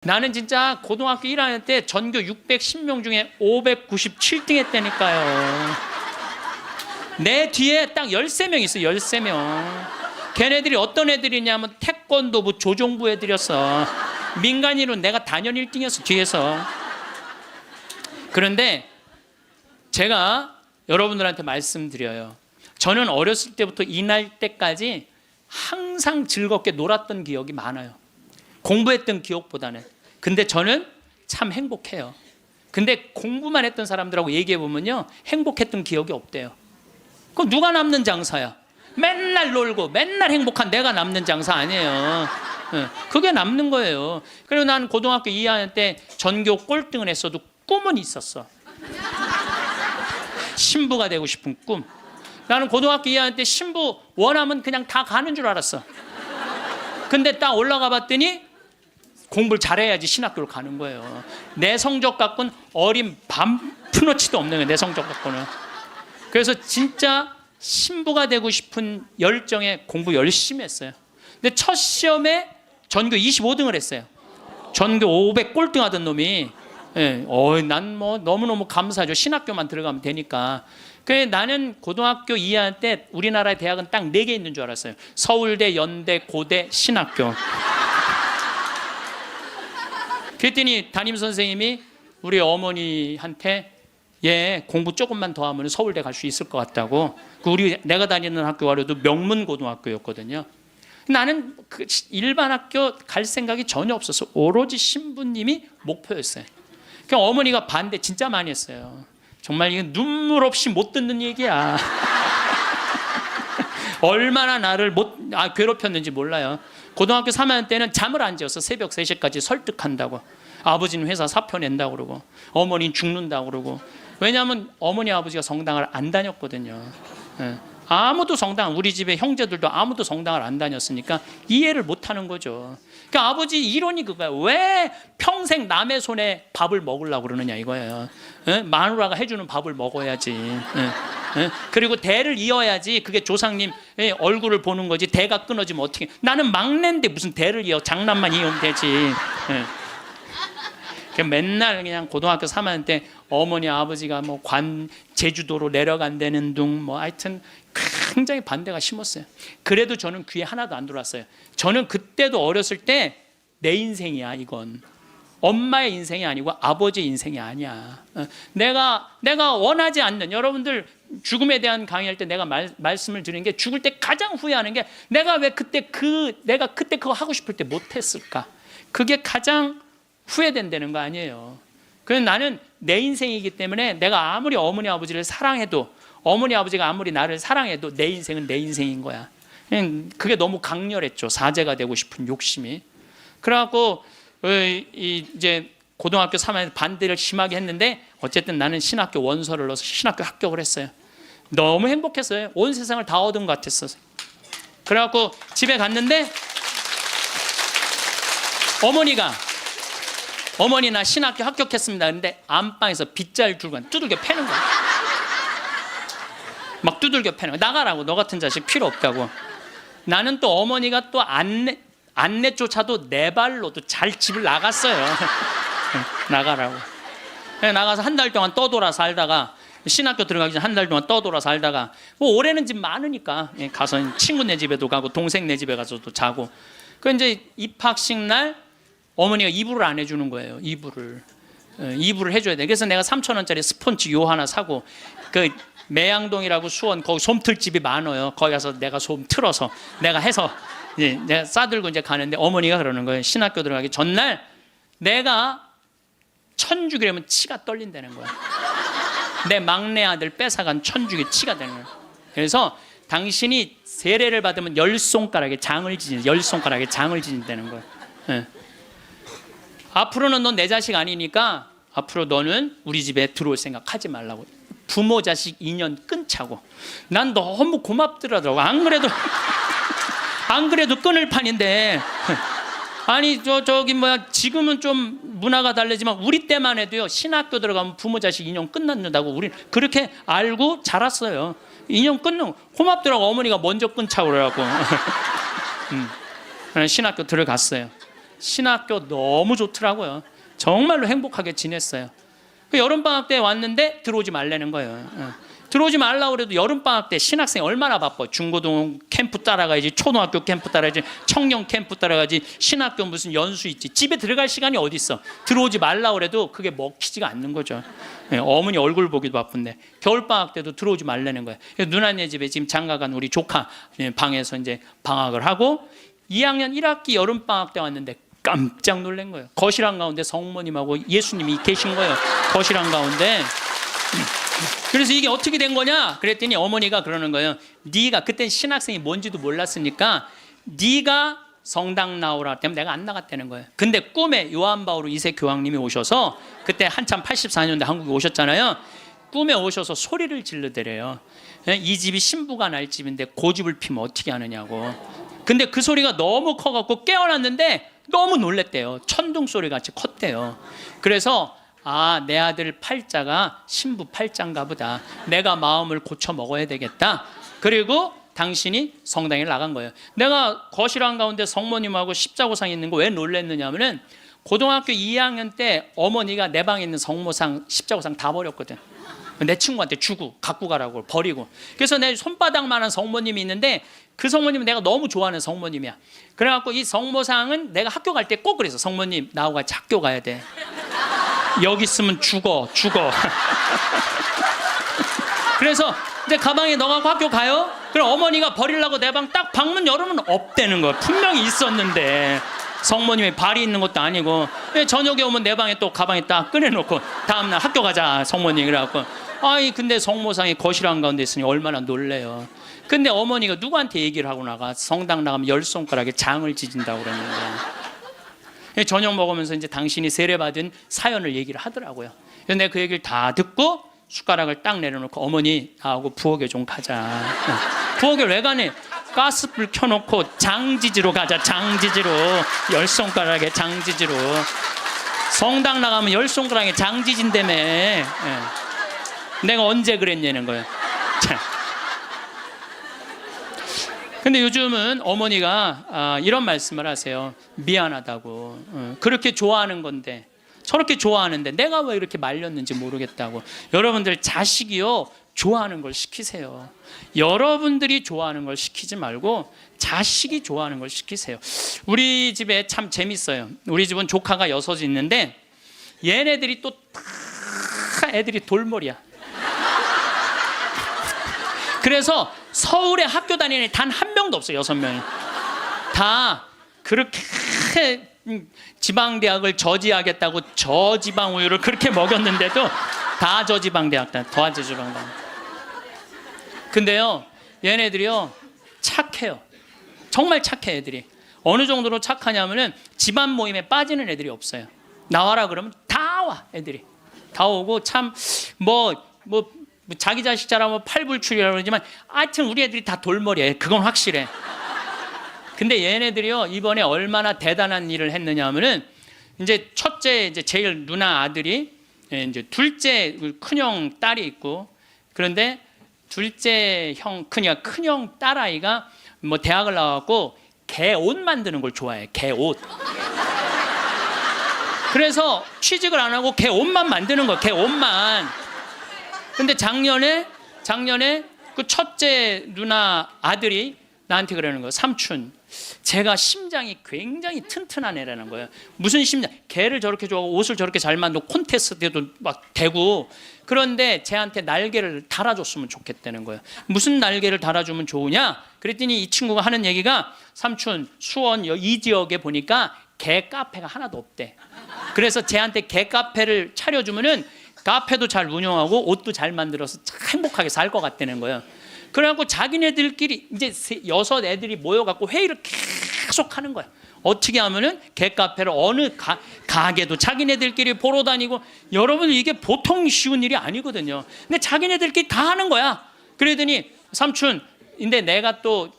나는 진짜 고등학교 1학년 때 전교 610명 중에 597등 했다니까요. 내 뒤에 딱 13명 있어, 13명. 걔네들이 어떤 애들이냐면 태권도부 조종부 애들이었어. 민간인으로 내가 단연 1등이었어, 뒤에서. 그런데 제가 여러분들한테 말씀드려요. 저는 어렸을 때부터 이날 때까지 항상 즐겁게 놀았던 기억이 많아요. 공부했던 기억보다는. 근데 저는 참 행복해요. 근데 공부만 했던 사람들하고 얘기해 보면요, 행복했던 기억이 없대요. 그럼 누가 남는 장사야? 맨날 놀고 맨날 행복한 내가 남는 장사 아니에요. 그게 남는 거예요. 그리고 난 고등학교 2학년 때 전교 꼴등을 했어도 꿈은 있었어. 신부가 되고 싶은 꿈. 나는 고등학교 2학년 때 신부 원하면 그냥 다 가는 줄 알았어. 근데 딱 올라가 봤더니 공부를 잘해야지 신학교를 가는 거예요. 내 성적 갖고는 어린 푼어치도 없는 거예요, 내 성적 갖고는. 그래서 진짜 신부가 되고 싶은 열정에 공부 열심히 했어요. 근데 첫 시험에 전교 25등을 했어요. 전교 500 꼴등 하던 놈이. 난 뭐 너무너무 감사하죠. 신학교만 들어가면 되니까. 그래, 나는 고등학교 2학년 때 우리나라의 대학은 딱 4개 있는 줄 알았어요. 서울대, 연대, 고대, 신학교. 그랬더니 담임선생님이 우리 어머니한테 얘 공부 조금만 더 하면 서울대 갈 수 있을 것 같다고. 내가 다니는 학교가도 명문고등학교였거든요. 나는 그 일반 학교 갈 생각이 전혀 없었어. 오로지 신부님이 목표였어요. 그러니까 어머니가 반대 진짜 많이 했어요. 정말 이건 눈물 없이 못 듣는 얘기야. 얼마나 나를 괴롭혔는지 몰라요. 고등학교 3학년 때는 잠을 안 재웠어. 새벽 3시까지 설득한다고. 아버지는 회사 사표 낸다고 그러고, 어머니는 죽는다고 그러고. 왜냐하면 어머니 아버지가 성당을 안 다녔거든요. 아무도 우리 집에 형제들도 아무도 성당을 안 다녔으니까 이해를 못 하는 거죠. 그러니까 아버지 이론이 그거예요. 왜 평생 남의 손에 밥을 먹으려고 그러느냐 이거예요. 마누라가 해주는 밥을 먹어야지. 그리고 대를 이어야지. 그게 조상님 얼굴을 보는 거지. 대가 끊어지면 어떻게. 나는 막내인데 무슨 대를 이어. 장남만 이으면 되지. 맨날 그냥 고등학교 3학년 때 어머니 아버지가 뭐 제주도로 내려간다는 둥 하여튼 굉장히 반대가 심했어요. 그래도 저는 귀에 하나도 안 들어왔어요. 저는 그때도 어렸을 때 내 인생이야 이건. 엄마의 인생이 아니고 아버지의 인생이 아니야. 내가 원하지 않는, 여러분들 죽음에 대한 강의할 때 내가 말씀을 드리는 게, 죽을 때 가장 후회하는 게 내가 왜 그때 그거 하고 싶을 때 못했을까. 그게 가장 후회된다는 거 아니에요. 그래서 나는 내 인생이기 때문에 내가 아무리 어머니 아버지를 사랑해도, 어머니 아버지가 아무리 나를 사랑해도 내 인생은 내 인생인 거야. 그게 너무 강렬했죠. 사제가 되고 싶은 욕심이. 그래갖고 이제 고등학교 3학년 반대를 심하게 했는데 어쨌든 나는 신학교 원서를 넣어서 신학교 합격을 했어요. 너무 행복했어요. 온 세상을 다 얻은 것 같았어요. 그래갖고 집에 갔는데 어머니 나 신학교 합격했습니다. 근데 안방에서 빗자루 들고 두들겨 패는 거야. 막 두들겨 패는 거야. 나가라고. 너 같은 자식 필요 없다고. 나는 또 어머니가 또 안내조차도 내 발로도 잘 집을 나갔어요. 나가라고. 나가서 한 달 동안 떠돌아 살다가, 신학교 들어가기 전에 한 달 동안 떠돌아 살다가, 뭐 올해는 집 많으니까 가서 친구네 집에도 가고 동생네 집에 가서도 자고. 그 이제 입학식 날 어머니가 이불을 안 해주는 거예요. 이불을 해줘야 돼. 그래서 내가 3,000원짜리 스펀지 요 하나 사고, 그 매양동이라고 수원 거기 솜틀집이 많아요. 거기 가서 내가 솜 틀어서 내가 해서 내가 싸들고 이제 가는데 어머니가 그러는 거예요. 신학교 들어가기 전날 내가 천주기라면 치가 떨린다는 거야. 내 막내 아들 뺏어간 천주기 치가 되는 거야. 그래서 당신이 세례를 받으면 10손가락에 장을 지진다는 거야. 앞으로는 넌 내 자식 아니니까 앞으로 너는 우리 집에 들어올 생각 하지 말라고. 부모 자식 인연 끊자고. 난 너무 고맙더라고. 안 그래도 끊을 판인데. 아니 지금은 좀 문화가 다르지만 우리 때만 해도요, 신학교 들어가면 부모 자식 인연 끝난다고 우리는 그렇게 알고 자랐어요. 인연 끊는 고맙더라고. 어머니가 먼저 끊자고 그래갖고. 신학교 들어갔어요. 신학교 너무 좋더라고요. 정말로 행복하게 지냈어요. 여름방학 때 왔는데 들어오지 말라는 거예요. 들어오지 말라고 그래도 여름방학 때 신학생 얼마나 바빠. 중고등 캠프 따라가야지, 초등학교 캠프 따라가야지, 청년 캠프 따라가야지, 신학교 무슨 연수 있지. 집에 들어갈 시간이 어디 있어. 들어오지 말라고 그래도 그게 먹히지가 않는 거죠. 어머니 얼굴 보기도 바쁜데 겨울방학 때도 들어오지 말라는 거예요. 누나네 집에 지금 장가간 우리 조카 방에서 이제 방학을 하고 2학년 1학기 여름방학 때 왔는데 깜짝 놀란 거예요. 거실 한가운데 성모님하고 예수님이 계신 거예요. 거실 한가운데. 그래서 이게 어떻게 된 거냐 그랬더니 어머니가 그러는 거예요. 네가 그때 신학생이 뭔지도 몰랐으니까 네가 성당 나오라 때문에 내가 안 나갔다는 거예요. 근데 꿈에 요한 바오로 2세 교황님이 오셔서 그때 한참 84년대 한국에 오셨잖아요. 꿈에 오셔서 소리를 지르더래요. 이 집이 신부가 날 집인데 고집을 피면 어떻게 하느냐고. 근데 그 소리가 너무 커갖고 깨어났는데 너무 놀랬대요. 천둥 소리 같이 컸대요. 그래서 내 아들 팔자가 신부 팔자인가 보다. 내가 마음을 고쳐 먹어야 되겠다. 그리고 당신이 성당에 나간 거예요. 내가 거실 한가운데 성모님하고 십자고상 있는 거 왜 놀랬느냐 하면은 고등학교 2학년 때 어머니가 내 방에 있는 성모상 십자고상 다 버렸거든. 내 친구한테 주고 갖고 가라고 버리고. 그래서 내 손바닥만한 성모님이 있는데 그 성모님은 내가 너무 좋아하는 성모님이야. 그래갖고 이 성모상은 내가 학교 갈 때 꼭 그래서 성모님 나하고 같이 학교 가야 돼. 여기 있으면 죽어. 그래서 내 가방에 넣어갖고 학교 가요? 그럼 어머니가 버리려고 내 방 딱 방문 열으면 없대는 거야. 분명히 있었는데 성모님이 발이 있는 것도 아니고. 저녁에 오면 내 방에 또 가방에 딱 꺼내놓고 다음날 학교 가자 성모님. 그래갖고 근데 성모상이 거실 한가운데 있으니 얼마나 놀래요. 근데 어머니가 누구한테 얘기를 하고 나가? 성당 나가면 10손가락에 장을 찢은다고 그러는데. 저녁 먹으면서 이제 당신이 세례받은 사연을 얘기를 하더라고요. 근데 그 얘기를 다 듣고 숟가락을 딱 내려놓고 어머니 나하고 부엌에 좀 가자. 부엌에 왜 가니? 가스불 켜놓고 장지지로 가자. 장지지로 10손가락에 장지지로. 성당 나가면 10손가락에 장지진다며. 내가 언제 그랬냐는 거예요. 근데 요즘은 어머니가 이런 말씀을 하세요. 미안하다고. 그렇게 좋아하는 건데 저렇게 좋아하는데 내가 왜 이렇게 말렸는지 모르겠다고. 여러분들 자식이요 좋아하는 걸 시키세요. 여러분들이 좋아하는 걸 시키지 말고 자식이 좋아하는 걸 시키세요. 우리 집에 참 재밌어요. 우리 집은 조카가 6이 있는데 얘네들이 또 다 애들이 돌머리야. 그래서 서울에 학교 다니는 애 단 한 명도 없어요. 6명이 다 그렇게 지방대학을 저지하겠다고 저지방 우유를 그렇게 먹였는데도 다 저지방대학 다 저지방대학. 근데요 얘네들이요 착해요. 정말 착해. 애들이 어느 정도로 착하냐면은 집안 모임에 빠지는 애들이 없어요. 나와라 그러면 다 와. 애들이 다 오고 참 자기 자식 잘하면 팔불출이라고 그러지만 하여튼 우리 애들이 다 돌머리예요. 그건 확실해. 근데 얘네들이요 이번에 얼마나 대단한 일을 했느냐 하면은 이제 첫째 이제 제일 누나 아들이 이제 둘째 큰형 딸이 있고 그런데 둘째 형 큰형 딸아이가 뭐 대학을 나와갖고 개 옷 만드는 걸 좋아해. 개 옷. 그래서 취직을 안 하고 개 옷만 만드는 거야. 개 옷만. 근데 작년에 그 첫째 누나 아들이 나한테 그러는 거예요. 삼촌, 제가 심장이 굉장히 튼튼한 애라는 거예요. 무슨 심장? 개를 저렇게 좋아하고 옷을 저렇게 잘 만들고 콘테스트에도 막 대고 그런데 쟤한테 날개를 달아줬으면 좋겠다는 거예요. 무슨 날개를 달아주면 좋으냐? 그랬더니 이 친구가 하는 얘기가 삼촌 수원 이 지역에 보니까 개 카페가 하나도 없대. 그래서 쟤한테 개 카페를 차려주면은 카페도 잘 운영하고 옷도 잘 만들어서 행복하게 살 것 같다는 거예요. 그래갖고 자기네들끼리 이제 6 애들이 모여갖고 회의를 계속 하는 거야. 어떻게 하면은 개카페를 어느 가게도 자기네들끼리 보러 다니고. 여러분 이게 보통 쉬운 일이 아니거든요. 근데 자기네들끼리 다 하는 거야. 그러더니 삼촌, 근데 내가 또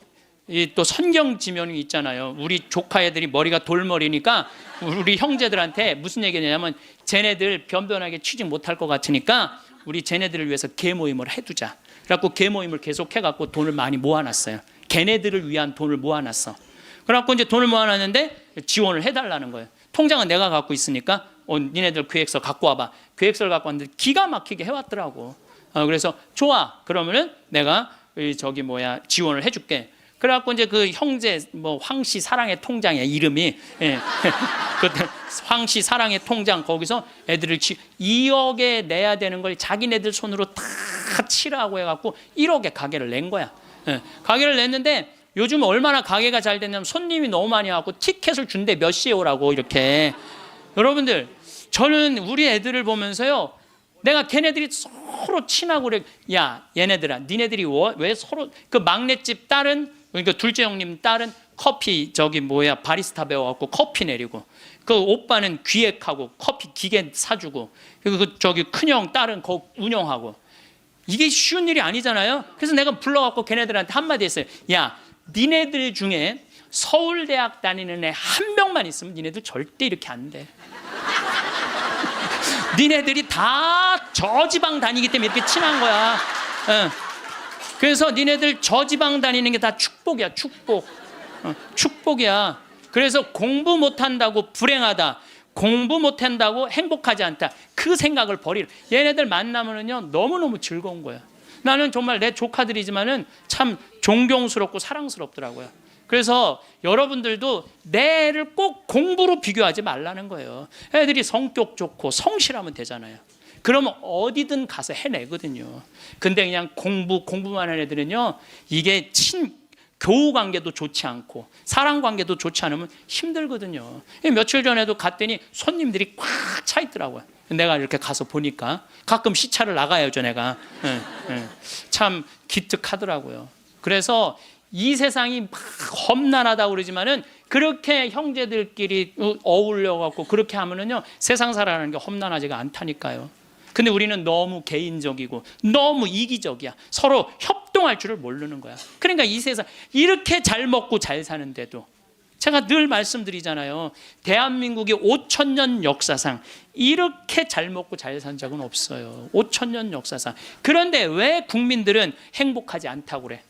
선경 지면이 있잖아요. 우리 조카 애들이 머리가 돌머리니까 우리 형제들한테 무슨 얘기냐면 쟤네들 변변하게 취직 못할 것 같으니까 우리 쟤네들을 위해서 개 모임을 해두자. 그래갖고 개 모임을 계속 해갖고 돈을 많이 모아놨어요. 걔네들을 위한 돈을 모아놨어. 그래갖고 이제 돈을 모아놨는데 지원을 해달라는 거예요. 통장은 내가 갖고 있으니까 니네들 계획서 갖고 와봐. 계획서를 갖고 왔는데 기가 막히게 해왔더라고. 그래서 좋아. 그러면은 내가 지원을 해줄게. 그래갖고 이제 그 형제 황씨 사랑의 통장이야 이름이. 예. 그때 황씨 사랑의 통장 거기서 애들을 2억에 내야 되는 걸 자기네들 손으로 다 치라고 해갖고 1억에 가게를 낸 거야. 예. 가게를 냈는데 요즘 얼마나 가게가 잘 됐냐면 손님이 너무 많이 와갖고 티켓을 준대 몇 시에 오라고 이렇게. 여러분들 저는 우리 애들을 보면서요. 내가 걔네들이 서로 친하고 그래. 야 얘네들아 니네들이 왜 서로 그 막내집 딸은 그러니까 둘째 형님 딸은 커피 바리스타 배워갖고 커피 내리고 그 오빠는 기획하고 커피 기계 사주고 그리고 큰형 딸은 거 운영하고 이게 쉬운 일이 아니잖아요. 그래서 내가 불러갖고 걔네들한테 한마디 했어요. 야 니네들 중에 서울대학 다니는 애 한 명만 있으면 니네들 절대 이렇게 안 돼. 니네들이 다 저지방 다니기 때문에 이렇게 친한 거야. 그래서 니네들 저지방 다니는 게 다 축복이야. 축복이야. 그래서 공부 못한다고 불행하다, 공부 못한다고 행복하지 않다, 그 생각을 버리라. 얘네들 만나면은요 너무너무 즐거운 거야. 나는 정말 내 조카들이지만은 참 존경스럽고 사랑스럽더라고요. 그래서 여러분들도 내 애를 꼭 공부로 비교하지 말라는 거예요. 애들이 성격 좋고 성실하면 되잖아요. 그러면 어디든 가서 해내거든요. 근데 그냥 공부만 하는 애들은요 이게 교우 관계도 좋지 않고 사랑 관계도 좋지 않으면 힘들거든요. 며칠 전에도 갔더니 손님들이 꽉 차 있더라고요. 내가 이렇게 가서 보니까 가끔 시차를 나가야죠 내가. 참 기특하더라고요. 그래서 이 세상이 막 험난하다고 그러지만은 그렇게 형제들끼리 어울려갖고 그렇게 하면은요 세상 살아가는 게 험난하지가 않다니까요. 근데 우리는 너무 개인적이고 너무 이기적이야. 서로 협동할 줄을 모르는 거야. 그러니까 이 세상 이렇게 잘 먹고 잘 사는데도 제가 늘 말씀드리잖아요. 대한민국의 5,000년 역사상 이렇게 잘 먹고 잘 산 적은 없어요. 5,000년 역사상. 그런데 왜 국민들은 행복하지 않다고 그래?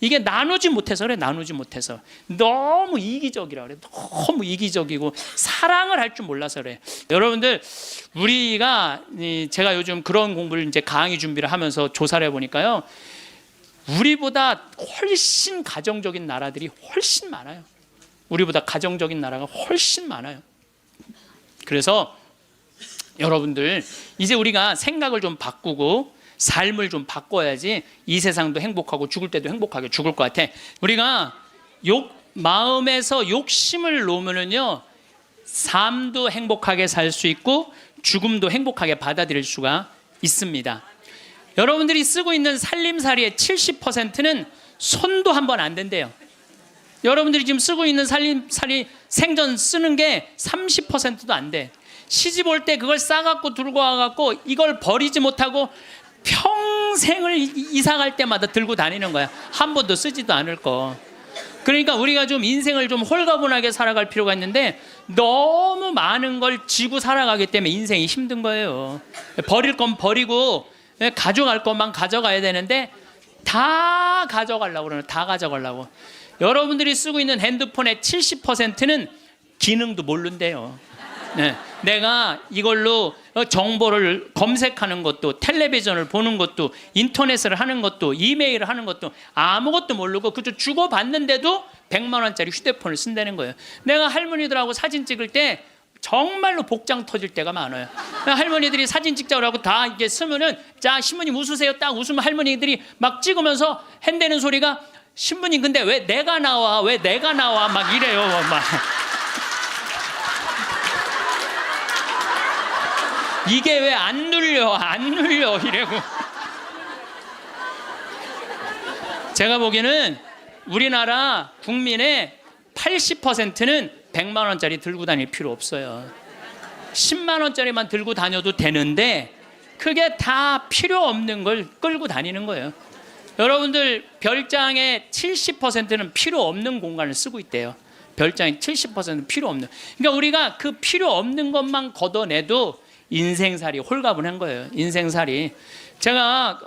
이게 나누지 못해서 그래. 나누지 못해서. 너무 이기적이라 그래. 너무 이기적이고 사랑을 할 줄 몰라서 그래. 여러분들 우리가 제가 요즘 그런 공부를 이제 강의 준비를 하면서 조사를 해보니까요, 우리보다 훨씬 가정적인 나라들이 훨씬 많아요. 우리보다 가정적인 나라가 훨씬 많아요. 그래서 여러분들 이제 우리가 생각을 좀 바꾸고 삶을 좀 바꿔야지 이 세상도 행복하고 죽을 때도 행복하게 죽을 것 같아. 우리가 마음에서 욕심을 놓으면요 삶도 행복하게 살 수 있고 죽음도 행복하게 받아들일 수가 있습니다. 여러분들이 쓰고 있는 살림살이의 70%는 손도 한 번 안 댄대요. 여러분들이 지금 쓰고 있는 살림살이 생전 쓰는 게 30%도 안 돼. 시집 올 때 그걸 싸갖고 들고 와갖고 이걸 버리지 못하고 평생을 이사 갈 때마다 들고 다니는 거야. 한 번도 쓰지도 않을 거. 그러니까 우리가 좀 인생을 좀 홀가분하게 살아갈 필요가 있는데 너무 많은 걸 지고 살아가기 때문에 인생이 힘든 거예요. 버릴 건 버리고 가져갈 것만 가져가야 되는데 다 가져가려고 그러는, 다 가져가려고. 여러분들이 쓰고 있는 핸드폰의 70%는 기능도 모른대요. 네. 내가 이걸로 정보를 검색하는 것도, 텔레비전을 보는 것도, 인터넷을 하는 것도, 이메일을 하는 것도 아무것도 모르고 그저 주고받는데도 100만 원짜리 휴대폰을 쓴다는 거예요. 내가 할머니들하고 사진 찍을 때 정말로 복장 터질 때가 많아요. 할머니들이 사진 찍자고 하고 다 이게 쓰면은, 자 신부님 웃으세요, 딱 웃으면 할머니들이 막 찍으면서 핸대는 소리가, 신부님 근데 왜 내가 나와, 왜 내가 나와, 막 이래요. 막 이게 왜 안 눌려 이래고. 제가 보기에는 우리나라 국민의 80%는 100만 원짜리 들고 다닐 필요 없어요. 10만 원짜리만 들고 다녀도 되는데 그게 다 필요 없는 걸 끌고 다니는 거예요. 여러분들 별장의 70%는 필요 없는 공간을 쓰고 있대요. 별장의 70%는 필요 없는. 그러니까 우리가 그 필요 없는 것만 걷어내도 인생살이 홀가분한 거예요. 인생살이. 제가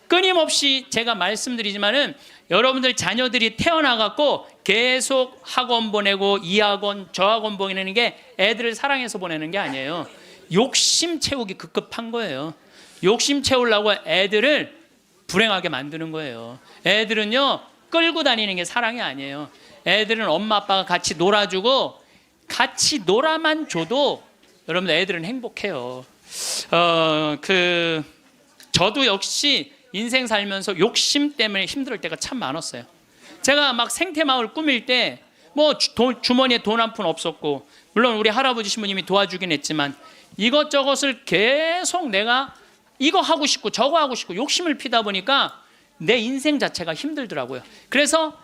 끊임없이 제가 말씀드리지만은 여러분들 자녀들이 태어나갖고 계속 학원 보내고 이 학원 저 학원 보내는 게 애들을 사랑해서 보내는 게 아니에요. 욕심 채우기 급급한 거예요. 욕심 채우려고 애들을 불행하게 만드는 거예요. 애들은요 끌고 다니는 게 사랑이 아니에요. 애들은 엄마 아빠가 같이 놀아주고 같이 놀아만 줘도 여러분들 애들은 행복해요. 저도 역시 인생 살면서 욕심 때문에 힘들 때가 참 많았어요. 제가 막 생태마을 꾸밀 때 뭐 주머니에 돈 한 푼 없었고, 물론 우리 할아버지 신부님이 도와주긴 했지만 이것저것을 계속 내가 이거 하고 싶고 저거 하고 싶고 욕심을 피다 보니까 내 인생 자체가 힘들더라고요. 그래서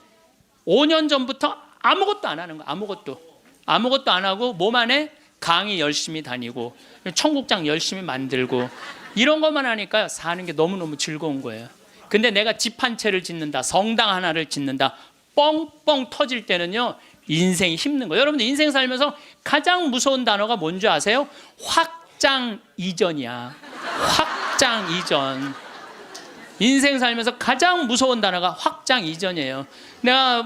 5년 전부터 아무것도 안 하는 거예요. 아무것도 안 하고 몸 안에 강의 열심히 다니고 청국장 열심히 만들고 이런 것만 하니까 사는 게 너무너무 즐거운 거예요. 근데 내가 집 한 채를 짓는다, 성당 하나를 짓는다, 뻥뻥 터질 때는요 인생이 힘든 거예요. 여러분들 인생 살면서 가장 무서운 단어가 뭔지 아세요? 확장 이전이야. 확장 이전. 인생 살면서 가장 무서운 단어가 확장 이전이에요. 내가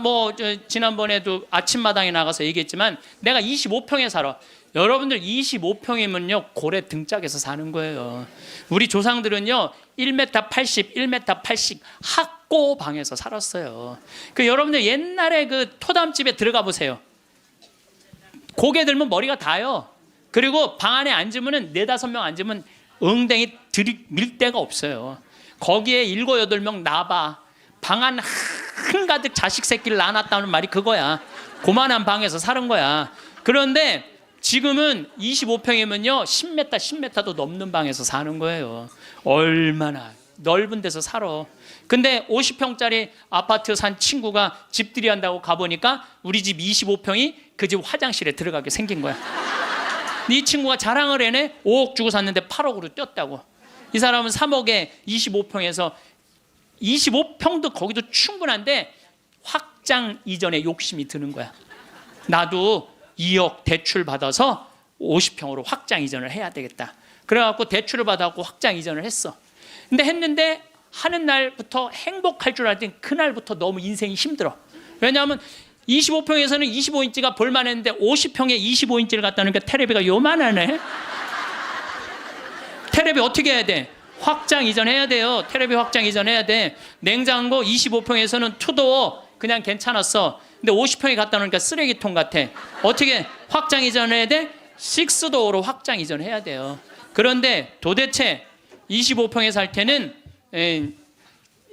지난번에도 아침마당에 나가서 얘기했지만 내가 25평에 살아. 여러분들 25평이면요 고래 등짝에서 사는 거예요. 우리 조상들은요 1m 80, 1m 80 학고 방에서 살았어요. 여러분들 옛날에 토담집에 들어가 보세요. 고개 들면 머리가 닿아요. 그리고 방 안에 앉으면 4-5명 앉으면 엉덩이 들이밀 데가 없어요. 거기에 7-8명 나봐. 방 안 한가득 자식 새끼를 낳아놨다는 말이 그거야. 고만한 방에서 사는 거야. 그런데 지금은 25평이면요 10m, 10m도 넘는 방에서 사는 거예요. 얼마나 넓은 데서 살아. 근데 50평짜리 아파트 산 친구가 집들이 한다고 가보니까 우리 집 25평이 그 집 화장실에 들어가게 생긴 거야. 이 친구가 자랑을 해내. 5억 주고 샀는데 8억으로 뛰었다고. 이 사람은 3억에 25평에서 25평도 거기도 충분한데 확장 이전에 욕심이 드는 거야. 나도 2억 대출 받아서 50평으로 확장 이전을 해야 되겠다. 그래갖고 대출을 받아갖고 확장 이전을 했어. 근데 했는데 하는 날부터 행복할 줄 알았더니 그날부터 너무 인생이 힘들어. 왜냐하면 25평에서는 25인치가 볼만했는데 50평에 25인치를 갖다 놓으니까 테레비가 요만하네. 테레비 어떻게 해야 돼? 확장 이전해야 돼요. 테레비 확장 이전해야 돼. 냉장고 25평에서는 투도어 그냥 괜찮았어. 근데 50평에 갖다 놓으니까 쓰레기통 같아. 어떻게 확장 이전해야 돼? 6도어로 확장 이전해야 돼요. 그런데 도대체 25평에 살 때는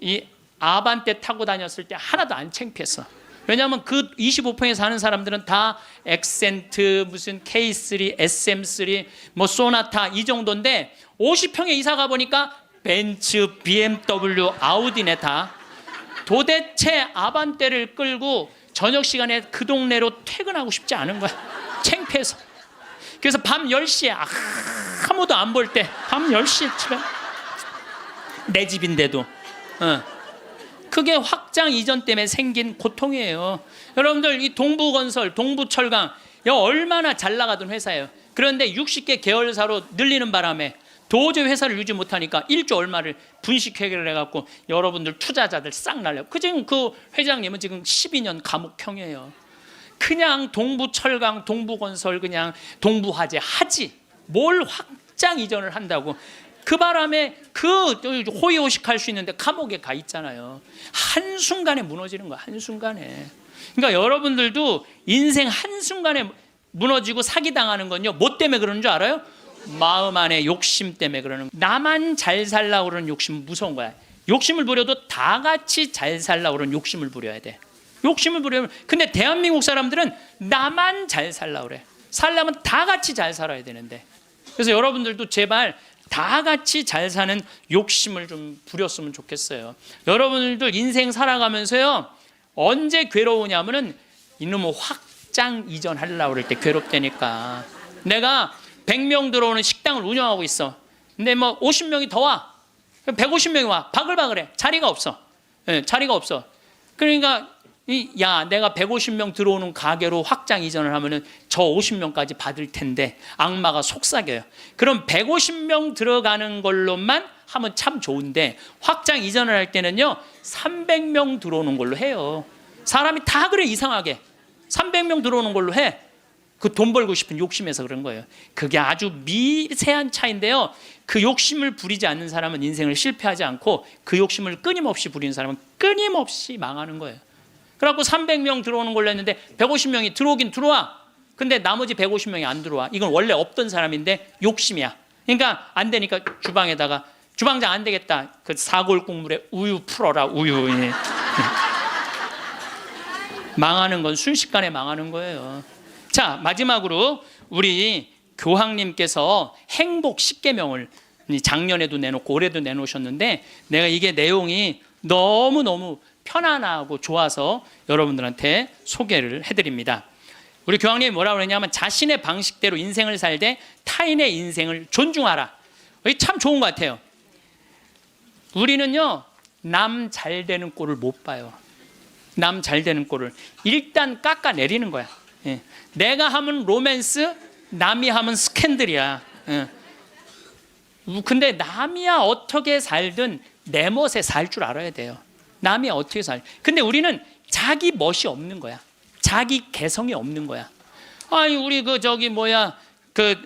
이 아반떼 타고 다녔을 때 하나도 안 창피했어. 왜냐하면 그 25평에 사는 사람들은 다 엑센트, 무슨 K3, SM3, 뭐 소나타 이 정도인데 50평에 이사 가보니까 벤츠, BMW, 아우디네 다. 도대체 아반떼를 끌고 저녁 시간에 그 동네로 퇴근하고 싶지 않은 거야. 창피해서. 그래서 밤 10시에 아무도 안 볼 때 밤 10시에 집에 내 집인데도 그게 확장 이전 때문에 생긴 고통이에요. 여러분들 이 동부건설, 동부철강 얼마나 잘 나가던 회사예요. 그런데 60개 계열사로 늘리는 바람에 도저히 회사를 유지 못하니까 1조 얼마를 분식회계를 해갖고 여러분들 투자자들 싹 날려. 지금 그 회장님은 지금 12년 감옥형이에요. 그냥 동부철강, 동부건설 그냥 동부화재 하지 뭘 확장 이전을 한다고. 그 바람에 호의호식할 수 있는데 감옥에 가 있잖아요. 한순간에 무너지는 거야. 한순간에. 그러니까 여러분들도 인생 한순간에 무너지고 사기당하는 건요 뭐 때문에 그러는 줄 알아요? 마음 안에 욕심 때문에 그러는 거야. 나만 잘 살라고 그러는 욕심은 무서운 거야. 욕심을 부려도 다 같이 잘 살라고 그러는 욕심을 부려야 돼. 욕심을 부려면. 근데 대한민국 사람들은 나만 잘 살라고 그래. 살려면 다 같이 잘 살아야 되는데. 그래서 여러분들도 제발 다 같이 잘 사는 욕심을 좀 부렸으면 좋겠어요. 여러분들도 인생 살아가면서요 언제 괴로우냐면은 이놈의 확장 이전 하려고 그럴 때 괴롭다니까. 내가 100명 들어오는 식당을 운영하고 있어. 근데 뭐 50명이 더 와. 150명이 와. 바글바글해. 자리가 없어. 자리가 없어. 그러니까 야, 내가 150명 들어오는 가게로 확장 이전을 하면은 저 50명까지 받을 텐데 악마가 속삭여요. 그럼 150명 들어가는 걸로만 하면 참 좋은데 확장 이전을 할 때는요 300명 들어오는 걸로 해요. 사람이 다 그래. 이상하게 300명 들어오는 걸로 해. 그 돈 벌고 싶은 욕심에서 그런 거예요. 그게 아주 미세한 차이인데요, 그 욕심을 부리지 않는 사람은 인생을 실패하지 않고 그 욕심을 끊임없이 부리는 사람은 끊임없이 망하는 거예요. 그래갖고 300명 들어오는 걸로 했는데 150명이 들어오긴 들어와. 근데 나머지 150명이 안 들어와. 이건 원래 없던 사람인데 욕심이야. 그러니까 안 되니까 주방에다가, 주방장 안 되겠다, 그 사골 국물에 우유 풀어라. 우유. 망하는 건 순식간에 망하는 거예요. 자, 마지막으로 우리 교황님께서 행복 10계명을 작년에도 내놓고 올해도 내놓으셨는데, 내가 이게 내용이 너무너무 편안하고 좋아서 여러분들한테 소개를 해드립니다. 우리 교황님이 뭐라고 그러냐면, 자신의 방식대로 인생을 살되 타인의 인생을 존중하라. 이게 참 좋은 것 같아요. 우리는요 남 잘 되는 꼴을 못 봐요. 남 잘 되는 꼴을 일단 깎아내리는 거야. 예. 내가 하면 로맨스, 남이 하면 스캔들이야. 예. 근데 남이야 어떻게 살든 내 멋에 살 줄 알아야 돼요. 남이 어떻게 살. 근데 우리는 자기 멋이 없는 거야. 자기 개성이 없는 거야. 아니 우리 그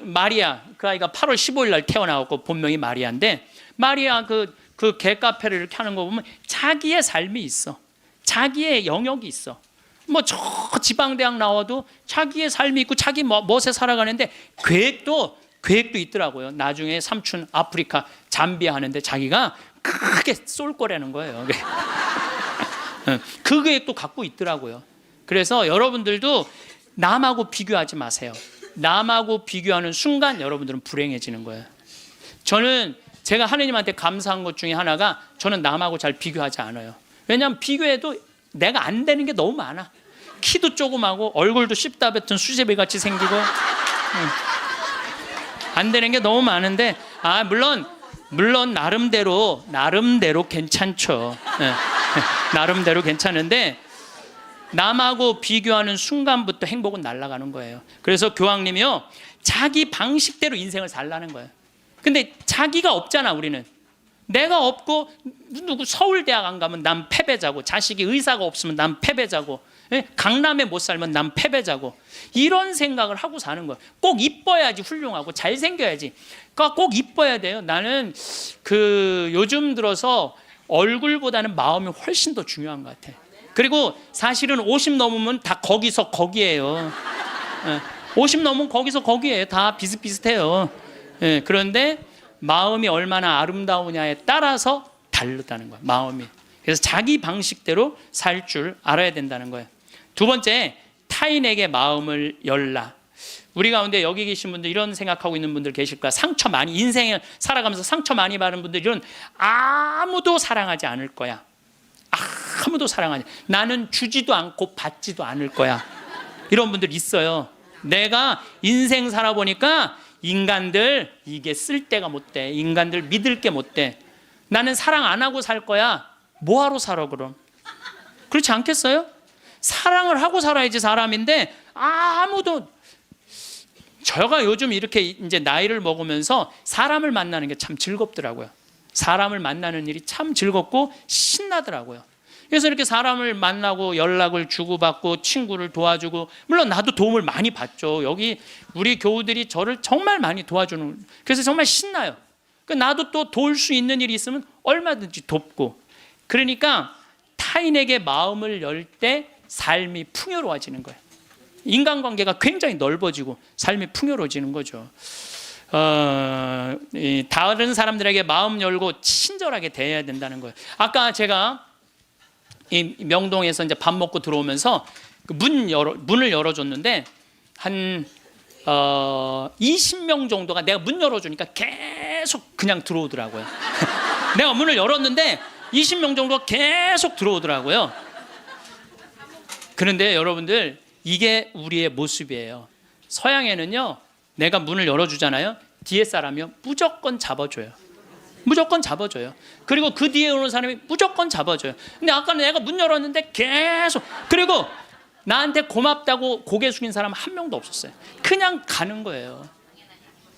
마리아, 그 아이가 8월 15일 날 태어나고 본명이 마리아인데, 마리아 그 개카페를 이렇게 하는 거 보면 자기의 삶이 있어. 자기의 영역이 있어. 뭐 저 지방대학 나와도 자기의 삶이 있고 자기 멋에 살아가는데 계획도 있더라고요. 나중에 삼촌 아프리카 잠비아 하는데 자기가 크게 쏠 거라는 거예요. 그 계획도 갖고 있더라고요. 그래서 여러분들도 남하고 비교하지 마세요. 남하고 비교하는 순간 여러분들은 불행해지는 거예요. 제가 하느님한테 감사한 것 중에 하나가, 저는 남하고 잘 비교하지 않아요. 왜냐하면 비교해도 내가 안 되는 게 너무 많아. 키도 조그마고 얼굴도 씹다 뱉은 수제비 같이 생기고 안 되는 게 너무 많은데, 물론 나름대로 괜찮죠. 나름대로 괜찮은데 남하고 비교하는 순간부터 행복은 날아가는 거예요. 그래서 교황님이요 자기 방식대로 인생을 살라는 거예요. 근데 자기가 없잖아. 우리는 내가 없고, 누구 서울대학 안 가면 난 패배자고, 자식이 의사가 없으면 난 패배자고, 강남에 못 살면 난 패배자고, 이런 생각을 하고 사는 거예요. 꼭 이뻐야지 훌륭하고 잘생겨야지. 그러니까 꼭 이뻐야 돼요. 나는 요즘 들어서 얼굴보다는 마음이 훨씬 더 중요한 것 같아. 그리고 사실은 50 넘으면 다 거기서 거기예요. 50 넘으면 거기서 거기예요. 다 비슷비슷해요. 그런데 마음이 얼마나 아름다우냐에 따라서 다르다는 거예요. 마음이. 그래서 자기 방식대로 살 줄 알아야 된다는 거예요. 두 번째, 타인에게 마음을 열라. 우리 가운데 여기 계신 분들 이런 생각하고 있는 분들 계실 거야. 상처 많이, 인생을 살아가면서 상처 많이 받은 분들, 이런 아무도 사랑하지 않을 거야. 아무도 사랑하지. 나는 주지도 않고 받지도 않을 거야. 이런 분들 있어요. 내가 인생 살아보니까 인간들 이게 쓸데가 못 돼. 인간들 믿을 게 못 돼. 나는 사랑 안 하고 살 거야. 뭐하러 살아 그럼? 그렇지 않겠어요? 사랑을 하고 살아야지 사람인데, 아무도. 제가 요즘 이렇게 이제 나이를 먹으면서 사람을 만나는 게 참 즐겁더라고요. 사람을 만나는 일이 참 즐겁고 신나더라고요. 그래서 이렇게 사람을 만나고 연락을 주고받고 친구를 도와주고, 물론 나도 도움을 많이 받죠. 여기 우리 교우들이 저를 정말 많이 도와주는, 그래서 정말 신나요. 나도 또 도울 수 있는 일이 있으면 얼마든지 돕고. 그러니까 타인에게 마음을 열 때 삶이 풍요로워지는 거예요. 인간관계가 굉장히 넓어지고 삶이 풍요로워지는 거죠. 다른 사람들에게 마음 열고 친절하게 대해야 된다는 거예요. 아까 제가 이 명동에서 이제 밥 먹고 들어오면서 문을 열어줬는데 한 20명 정도가 내가 문 열어주니까 계속 그냥 들어오더라고요. 내가 문을 열었는데 20명 정도가 계속 들어오더라고요. 그런데 여러분들, 이게 우리의 모습이에요. 서양에는요, 내가 문을 열어주잖아요. 뒤에 사람이요 무조건 잡아줘요. 무조건 잡아줘요. 그리고 그 뒤에 오는 사람이 무조건 잡아줘요. 근데 아까는 내가 문 열었는데 계속, 그리고 나한테 고맙다고 고개 숙인 사람 한 명도 없었어요. 그냥 가는 거예요.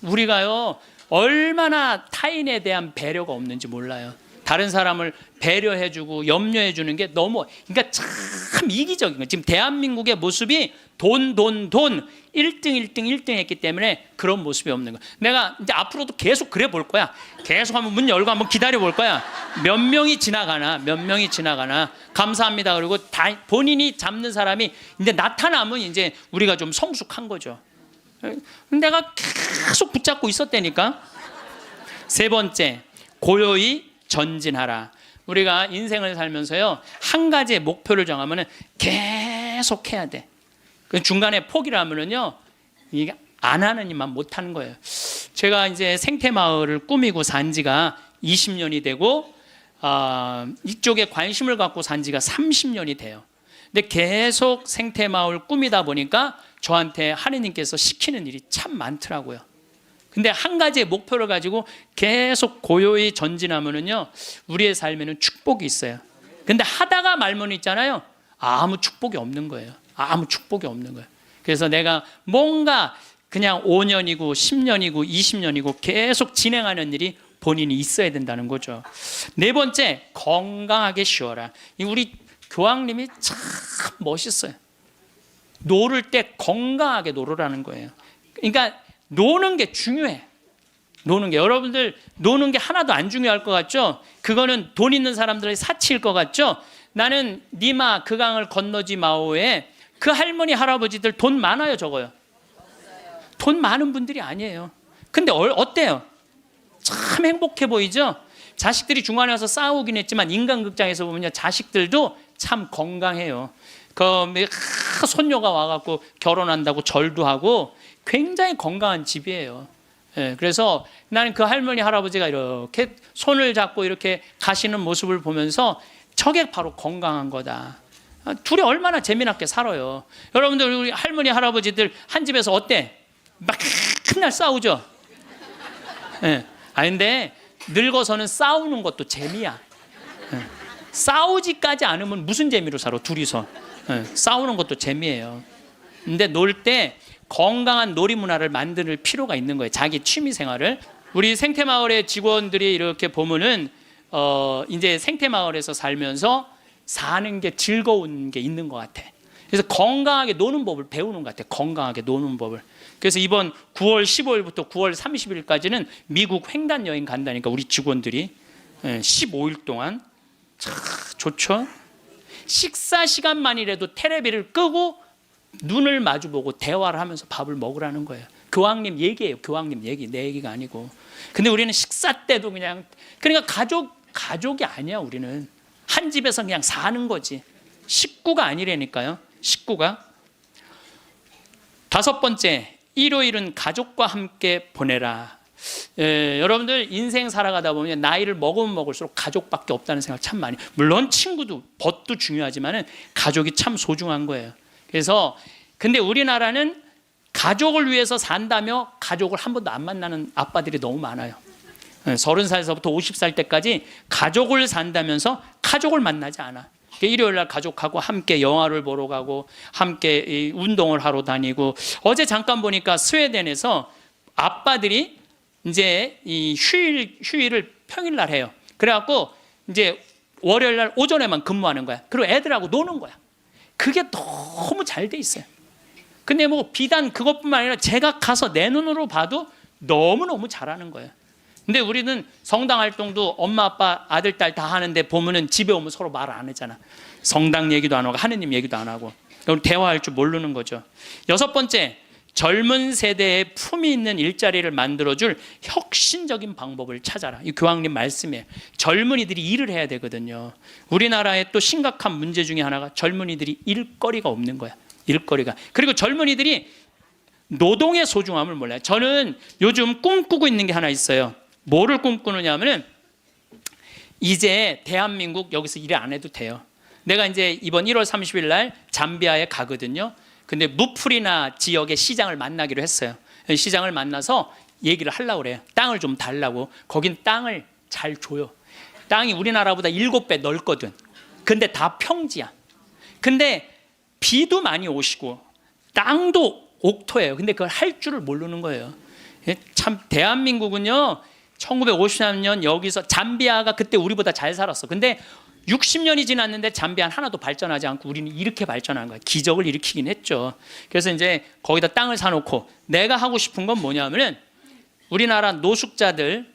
우리가요, 얼마나 타인에 대한 배려가 없는지 몰라요. 다른 사람을 배려해주고 염려해주는 게 너무, 그러니까 참 이기적인 거예요. 지금 대한민국의 모습이 돈 1등 했기 때문에 그런 모습이 없는 거예요. 내가 이제 앞으로도 계속 그래 볼 거야. 계속 한번 문 열고 한번 기다려 볼 거야. 몇 명이 지나가나 감사합니다. 그리고 다 본인이 잡는 사람이 이제 나타나면 이제 우리가 좀 성숙한 거죠. 내가 계속 붙잡고 있었다니까. 세 번째, 고요히 전진하라. 우리가 인생을 살면서요, 한 가지의 목표를 정하면은 계속 해야 돼. 중간에 포기를 하면은요, 이게 안 하는 일만 못 하는 거예요. 제가 이제 생태마을을 꾸미고 산 지가 20년이 되고, 이쪽에 관심을 갖고 산 지가 30년이 돼요. 근데 계속 생태마을 꾸미다 보니까 저한테 하느님께서 시키는 일이 참 많더라고요. 근데 한 가지의 목표를 가지고 계속 고요히 전진하면은요, 우리의 삶에는 축복이 있어요. 근데 하다가 말면 있잖아요, 아무 축복이 없는 거예요. 아무 축복이 없는 거예요. 그래서 내가 뭔가 그냥 5년이고 10년이고 20년이고 계속 진행하는 일이 본인이 있어야 된다는 거죠. 네 번째, 건강하게 쉬어라. 우리 교황님이 참 멋있어요. 노를 때 건강하게 노르라는 거예요. 그러니까 노는 게 중요해. 노는 게, 여러분들 노는 게 하나도 안 중요할 것 같죠? 그거는 돈 있는 사람들의 사치일 것 같죠? 나는 니마 그 강을 건너지 마오에 그 할머니 할아버지들 돈 많아요, 적어요? 돈 많은 분들이 아니에요. 근데 어때요? 참 행복해 보이죠? 자식들이 중간에 와서 싸우긴 했지만 인간극장에서 보면 자식들도 참 건강해요. 손녀가 와갖고 결혼한다고 절도 하고 굉장히 건강한 집이에요. 그래서 나는 그 할머니 할아버지가 이렇게 손을 잡고 이렇게 가시는 모습을 보면서 저게 바로 건강한 거다. 둘이 얼마나 재미나게 살아요. 여러분들, 우리 할머니 할아버지들 한 집에서 어때? 막 맨날 싸우죠. 근데 늙어서는 싸우는 것도 재미야. 싸우지까지 않으면 무슨 재미로 살아, 둘이서. 싸우는 것도 재미예요. 근데 놀 때 건강한 놀이 문화를 만들 필요가 있는 거예요. 자기 취미 생활을. 우리 생태마을의 직원들이 이렇게 보면은 이제 생태마을에서 살면서 사는 게 즐거운 게 있는 것 같아. 그래서 건강하게 노는 법을 배우는 것 같아. 건강하게 노는 법을. 그래서 이번 9월 15일부터 9월 30일까지는 미국 횡단 여행 간다니까, 우리 직원들이 15일 동안. 참 좋죠. 식사 시간만이라도 테레비를 끄고 눈을 마주보고 대화를 하면서 밥을 먹으라는 거예요. 교황님 얘기예요. 교황님 얘기, 내 얘기가 아니고. 근데 우리는 식사 때도 그냥, 그러니까 가족이 아니야. 우리는 한 집에서 그냥 사는 거지. 식구가 아니라니까요. 식구가. 다섯 번째, 일요일은 가족과 함께 보내라. 여러분들 인생 살아가다 보면 나이를 먹으면 먹을수록 가족밖에 없다는 생각 참 많이. 물론 친구도, 벗도 중요하지만은 가족이 참 소중한 거예요. 그래서 근데 우리나라는 가족을 위해서 산다며 가족을 한 번도 안 만나는 아빠들이 너무 많아요. 30살에서부터 50살 때까지 가족을 산다면서 가족을 만나지 않아. 일요일 날 가족하고 함께 영화를 보러 가고 함께 운동을 하러 다니고. 어제 잠깐 보니까 스웨덴에서 아빠들이 이제 이 휴일을 평일날 해요. 그래갖고 이제 월요일 날 오전에만 근무하는 거야. 그리고 애들하고 노는 거야. 그게 너무 잘 돼 있어요. 근데 뭐 비단 그것뿐만 아니라 제가 가서 내 눈으로 봐도 너무너무 잘하는 거예요. 근데 우리는 성당 활동도 엄마 아빠 아들 딸 다 하는데 보면은 집에 오면 서로 말 안 하잖아. 성당 얘기도 안 하고 하느님 얘기도 안 하고. 대화할 줄 모르는 거죠. 여섯 번째, 젊은 세대에 품위 있는 일자리를 만들어줄 혁신적인 방법을 찾아라. 이 교황님 말씀이에요. 젊은이들이 일을 해야 되거든요. 우리나라의 또 심각한 문제 중에 하나가 젊은이들이 일거리가 없는 거야. 일거리가. 그리고 젊은이들이 노동의 소중함을 몰라요. 저는 요즘 꿈꾸고 있는 게 하나 있어요. 뭐를 꿈꾸느냐 하면은 이제 대한민국 여기서 일 안 해도 돼요. 내가 이제 이번 1월 30일 날 잠비아에 가거든요. 근데 무프리나 지역의 시장을 만나기로 했어요. 시장을 만나서 얘기를 하려고 그래요. 땅을 좀 달라고. 거긴 땅을 잘 줘요. 땅이 우리나라보다 7배 넓거든. 근데 다 평지야. 근데 비도 많이 오시고 땅도 옥토예요. 근데 그걸 할 줄을 모르는 거예요. 참 대한민국은요 1953년 여기서 잠비아가 그때 우리보다 잘 살았어. 근데 60년이 지났는데 잠비아는 하나도 발전하지 않고 우리는 이렇게 발전한 거야. 기적을 일으키긴 했죠. 그래서 이제 거기다 땅을 사놓고 내가 하고 싶은 건 뭐냐면은 우리나라 노숙자들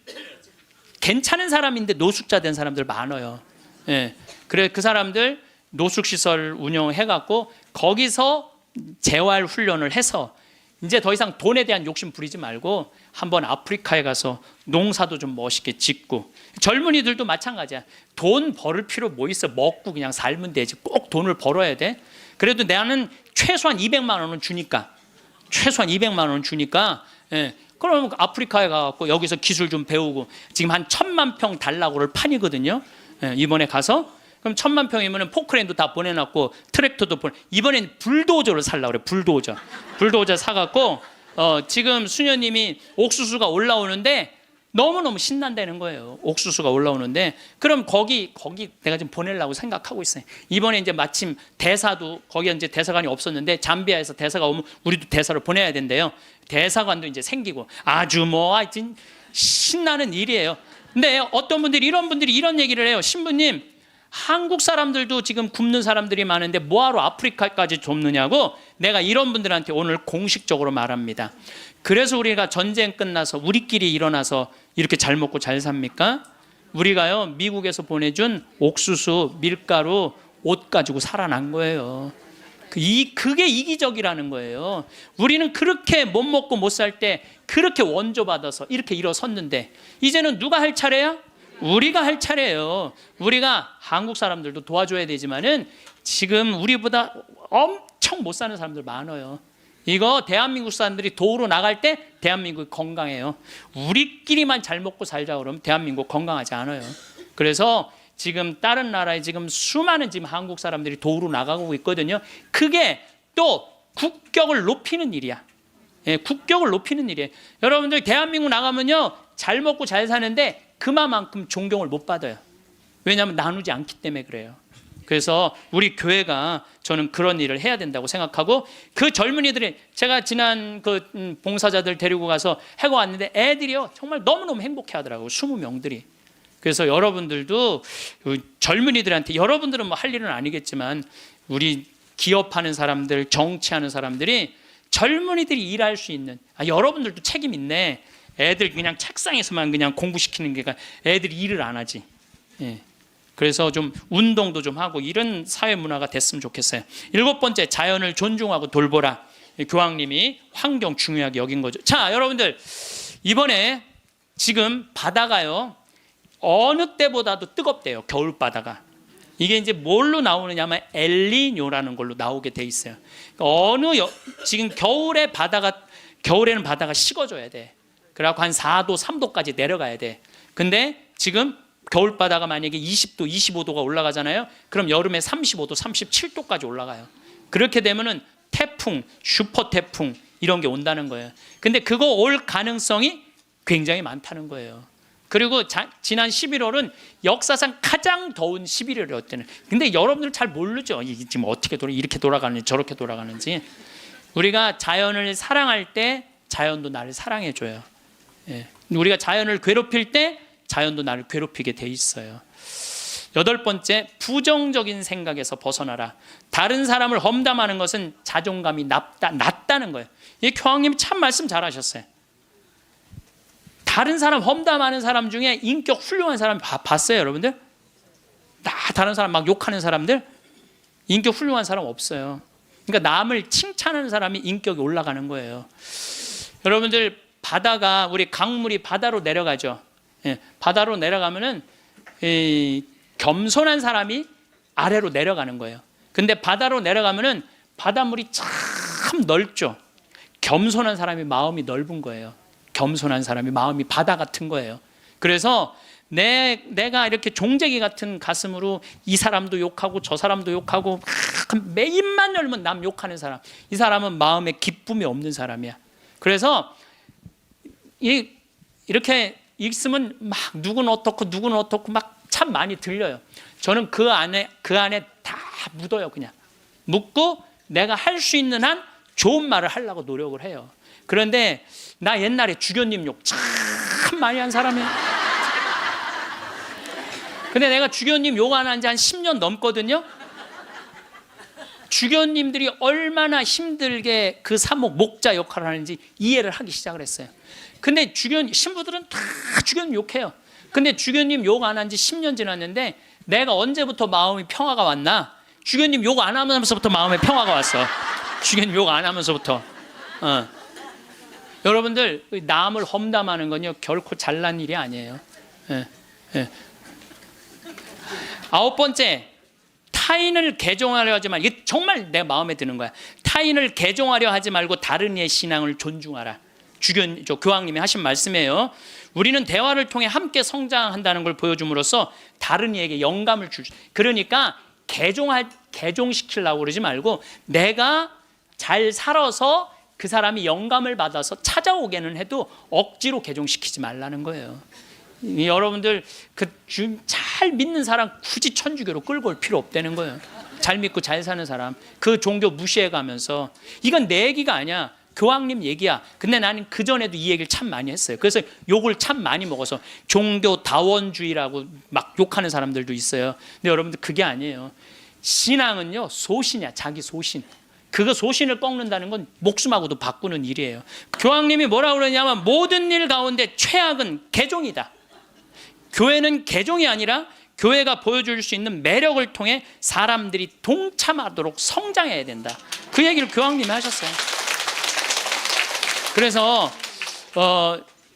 괜찮은 사람인데 노숙자 된 사람들 많아요. 예. 그래 그 사람들 노숙시설 운영해갖고 거기서 재활 훈련을 해서 이제 더 이상 돈에 대한 욕심 부리지 말고 한번 아프리카에 가서 농사도 좀 멋있게 짓고 젊은이들도 마찬가지야. 돈 벌을 필요 뭐 있어. 먹고 그냥 살면 되지. 꼭 돈을 벌어야 돼. 그래도 나는 최소한 200만 원은 주니까 최소한 200만 원은 주니까 예. 그럼 아프리카에 가서 여기서 기술 좀 배우고 지금 한 1000만 평 달라고를 판이거든요. 예. 이번에 가서 그럼 1000만 평이면 포크레인도 다 보내놨고 트랙터도 이번엔 불도저를 살라고 그래. 불도저 사갖고 지금 수녀님이 옥수수가 올라오는데 너무너무 신난다는 거예요. 옥수수가 올라오는데 그럼 거기 내가 좀 보내려고 생각하고 있어요. 이번에 이제 마침 대사도 거기 이제 대사관이 없었는데 잠비아에서 대사가 오면 우리도 대사를 보내야 된대요. 대사관도 이제 생기고 아주 뭐 하여튼 신나는 일이에요. 근데 어떤 분들이 이런 얘기를 해요. 신부님 한국 사람들도 지금 굶는 사람들이 많은데 뭐하러 아프리카까지 좁느냐고 내가 이런 분들한테 오늘 공식적으로 말합니다. 그래서 우리가 전쟁 끝나서 우리끼리 일어나서 이렇게 잘 먹고 잘 삽니까? 우리가요 미국에서 보내준 옥수수, 밀가루, 옷 가지고 살아난 거예요. 그게 이기적이라는 거예요. 우리는 그렇게 못 먹고 못 살 때 그렇게 원조받아서 이렇게 일어섰는데 이제는 누가 할 차례야? 우리가 할 차례예요. 우리가 한국 사람들도 도와줘야 되지만은 지금 우리보다 엄청 못 사는 사람들 많아요. 이거 대한민국 사람들이 도우러 나갈 때 대한민국이 건강해요. 우리끼리만 잘 먹고 살자 그러면 대한민국 건강하지 않아요. 그래서 지금 다른 나라에 지금 수많은 지금 한국 사람들이 도우러 나가고 있거든요. 그게 또 국격을 높이는 일이야. 예, 국격을 높이는 일이에요. 여러분들 대한민국 나가면요 잘 먹고 잘 사는데 그만큼 존경을 못 받아요. 왜냐하면 나누지 않기 때문에 그래요. 그래서 우리 교회가 저는 그런 일을 해야 된다고 생각하고 그 젊은이들이 제가 지난 그 봉사자들 데리고 가서 해고 왔는데 애들이요 정말 너무너무 행복해 하더라고요. 20명들이. 그래서 여러분들도 젊은이들한테 여러분들은 뭐 할 일은 아니겠지만 우리 기업하는 사람들 정치하는 사람들이 젊은이들이 일할 수 있는 여러분들도 책임 있네. 애들 그냥 책상에서만 그냥 공부시키는 게 애들이 일을 안 하지. 예. 그래서 좀 운동도 좀 하고 이런 사회 문화가 됐으면 좋겠어요. 7번째 자연을 존중하고 돌보라. 교황님이 환경 중요하게 여긴 거죠. 자 여러분들 이번에 지금 바다가요 어느 때보다도 뜨겁대요. 겨울 바다가. 이게 이제 뭘로 나오느냐면 엘니뇨라는 걸로 나오게 돼 있어요. 지금 겨울에는 바다가 식어져야 돼. 그래갖고 한 4도, 3도까지 내려가야 돼. 근데 지금 겨울바다가 만약에 20도, 25도가 올라가잖아요. 그럼 여름에 35도, 37도까지 올라가요. 그렇게 되면은 태풍, 슈퍼 태풍 이런 게 온다는 거예요. 근데 그거 올 가능성이 굉장히 많다는 거예요. 그리고 지난 11월은 역사상 가장 더운 11월이었대요. 근데 여러분들 잘 모르죠. 이게 지금 어떻게 이렇게 돌아가는지 저렇게 돌아가는지. 우리가 자연을 사랑할 때 자연도 나를 사랑해줘요. 예. 우리가 자연을 괴롭힐 때 자연도 나를 괴롭히게 돼 있어요. 8번째, 부정적인 생각에서 벗어나라. 다른 사람을 험담하는 것은 자존감이 낮다는 거예요. 이 교황님 참 말씀 잘하셨어요. 다른 사람 험담하는 사람 중에 인격 훌륭한 사람 봤어요, 여러분들? 다른 사람 막 욕하는 사람들 인격 훌륭한 사람 없어요. 그러니까 남을 칭찬하는 사람이 인격이 올라가는 거예요. 여러분들 바다가 우리 강물이 바다로 내려가죠. 예, 바다로 내려가면은 겸손한 사람이 아래로 내려가는 거예요. 근데 바다로 내려가면은 바닷물이 참 넓죠. 겸손한 사람이 마음이 넓은 거예요. 겸손한 사람이 마음이 바다 같은 거예요. 그래서 내가 이렇게 종재기 같은 가슴으로 이 사람도 욕하고 저 사람도 욕하고 매 입만 열면 남 욕하는 사람, 이 사람은 마음에 기쁨이 없는 사람이야. 그래서 이렇게 있으면 막 누구는 어떻고 막 참 많이 들려요. 저는 그 안에 다 묻어요. 그냥 묻고 내가 할 수 있는 한 좋은 말을 하려고 노력을 해요. 그런데 나 옛날에 주교님 욕 참 많이 한 사람이에요. 근데 내가 주교님 욕 안 한 지 한 10년 넘거든요. 주교님들이 얼마나 힘들게 그 사목 목자 역할을 하는지 이해를 하기 시작을 했어요. 근데 신부들은 다 주교님 욕해요. 근데 주교님 욕 안 한 지 10년 지났는데 내가 언제부터 마음이 평화가 왔나? 주교님 욕 안 하면서부터 마음에 평화가 왔어. 주교님 욕 안 하면서부터. 여러분들 남을 험담하는 건요 결코 잘난 일이 아니에요. 아홉 번째, 타인을 개종하려 하지 말고, 이게 정말 내 마음에 드는 거야. 타인을 개종하려 하지 말고 다른 이의 신앙을 존중하라. 교황님이 하신 말씀이에요. 우리는 대화를 통해 함께 성장한다는 걸 보여줌으로써 다른 이에게 영감을 그러니까 개종시키려고 그러지 말고 내가 잘 살아서 그 사람이 영감을 받아서 찾아오게는 해도 억지로 개종시키지 말라는 거예요. 여러분들 잘 믿는 사람 굳이 천주교로 끌고 올 필요 없다는 거예요. 잘 믿고 잘 사는 사람 그 종교 무시해가면서 이건 내 얘기가 아니야. 교황님 얘기야. 근데 나는 그전에도 이 얘기를 참 많이 했어요. 그래서 욕을 참 많이 먹어서 종교 다원주의라고 막 욕하는 사람들도 있어요. 근데 여러분들 그게 아니에요. 신앙은요 소신이야. 자기 소신. 그거 소신을 꺾는다는 건 목숨하고도 바꾸는 일이에요. 교황님이 뭐라고 그러냐면 모든 일 가운데 최악은 개종이다. 교회는 개종이 아니라 교회가 보여줄 수 있는 매력을 통해 사람들이 동참하도록 성장해야 된다. 그 얘기를 교황님이 하셨어요. 그래서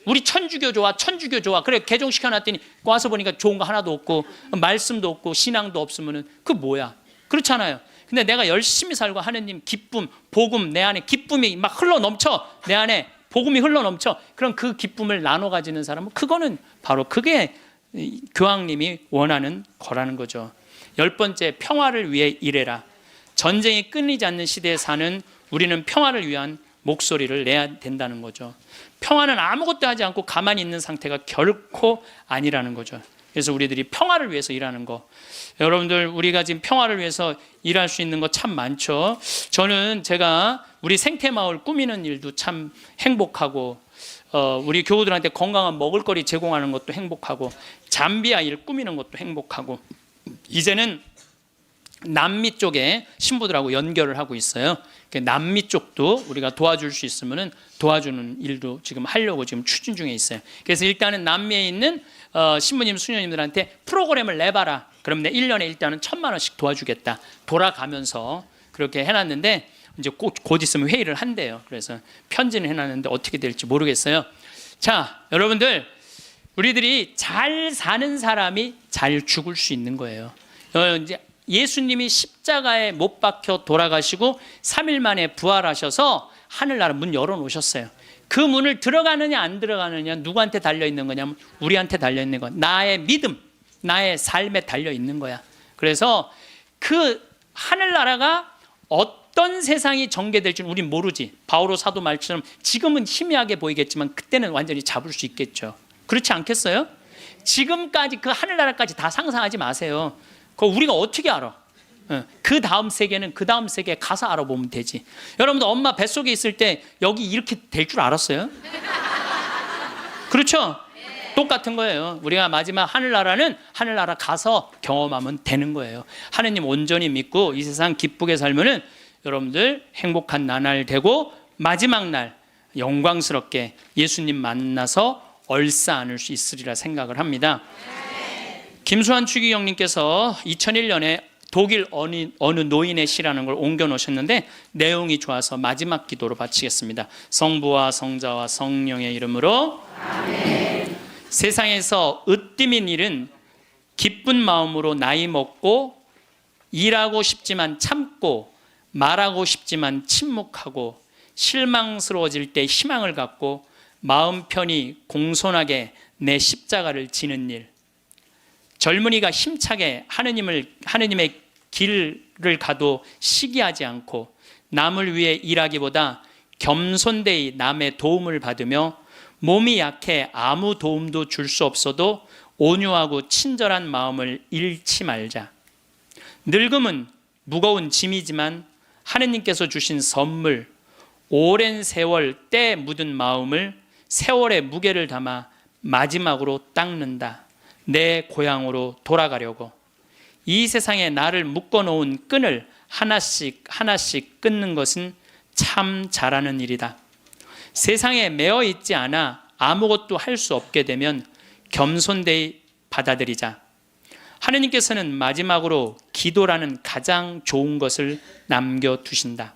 우리 천주교 좋아. 그래 개종시켜놨더니 와서 보니까 좋은 거 하나도 없고 말씀도 없고 신앙도 없으면은 그 뭐야? 그렇잖아요. 근데 내가 열심히 살고 하느님 기쁨, 복음 내 안에 기쁨이 막 흘러넘쳐. 내 안에 복음이 흘러넘쳐. 그럼 그 기쁨을 나눠 가지는 사람은 그거는 바로 그게 교황님이 원하는 거라는 거죠. 10번째, 평화를 위해 일해라. 전쟁이 끊이지 않는 시대에 사는 우리는 평화를 위한 목소리를 내야 된다는 거죠. 평화는 아무것도 하지 않고 가만히 있는 상태가 결코 아니라는 거죠. 그래서 우리들이 평화를 위해서 일하는 거. 여러분들 우리가 지금 평화를 위해서 일할 수 있는 거 참 많죠. 저는 제가 우리 생태마을 꾸미는 일도 참 행복하고 우리 교우들한테 건강한 먹을거리 제공하는 것도 행복하고 잠비아 일 꾸미는 것도 행복하고 이제는 남미 쪽에 신부들하고 연결을 하고 있어요. 남미 쪽도 우리가 도와줄 수 있으면 도와주는 일도 지금 하려고 지금 추진 중에 있어요. 그래서 일단은 남미에 있는 신부님, 수녀님들한테 프로그램을 내봐라. 그럼 내 1년에 일단은 1,000만 원씩 도와주겠다. 돌아가면서 그렇게 해놨는데 이제 곧 있으면 회의를 한대요. 그래서 편지는 해놨는데 어떻게 될지 모르겠어요. 자, 여러분들 우리들이 잘 사는 사람이 잘 죽을 수 있는 거예요. 이제 예수님이 십자가에 못 박혀 돌아가시고 3일 만에 부활하셔서 하늘나라 문 열어놓으셨어요. 그 문을 들어가느냐 안 들어가느냐 누구한테 달려있는 거냐면 우리한테 달려있는 거야. 나의 믿음, 나의 삶에 달려있는 거야. 그래서 그 하늘나라가 어떤 세상이 전개될지는 우린 모르지. 바오로 사도 말처럼 지금은 희미하게 보이겠지만 그때는 완전히 잡을 수 있겠죠. 그렇지 않겠어요? 지금까지 그 하늘나라까지 다 상상하지 마세요. 그거 우리가 어떻게 알아? 그 다음 세계는 그 다음 세계에 가서 알아보면 되지. 여러분들 엄마 뱃속에 있을 때 여기 이렇게 될 줄 알았어요? 그렇죠? 똑같은 거예요. 우리가 마지막 하늘나라는 하늘나라 가서 경험하면 되는 거예요. 하느님 온전히 믿고 이 세상 기쁘게 살면은 여러분들 행복한 나날 되고 마지막 날 영광스럽게 예수님 만나서 얼싸 안을 수 있으리라 생각을 합니다. 김수환 추기경님께서 2001년에 독일 어느 노인의 시라는 걸 옮겨 놓으셨는데 내용이 좋아서 마지막 기도로 바치겠습니다. 성부와 성자와 성령의 이름으로 아멘. 세상에서 으뜸인 일은 기쁜 마음으로 나이 먹고 일하고 싶지만 참고 말하고 싶지만 침묵하고 실망스러워질 때 희망을 갖고 마음 편히 공손하게 내 십자가를 지는 일, 젊은이가 힘차게 하느님의 길을 가도 시기하지 않고 남을 위해 일하기보다 겸손되이 남의 도움을 받으며 몸이 약해 아무 도움도 줄 수 없어도 온유하고 친절한 마음을 잃지 말자. 늙음은 무거운 짐이지만 하느님께서 주신 선물, 오랜 세월 때 묻은 마음을 세월의 무게를 담아 마지막으로 닦는다. 내 고향으로 돌아가려고. 이 세상에 나를 묶어놓은 끈을 하나씩 하나씩 끊는 것은 참 잘하는 일이다. 세상에 매어 있지 않아 아무것도 할 수 없게 되면 겸손되이 받아들이자. 하느님께서는 마지막으로 기도라는 가장 좋은 것을 남겨두신다.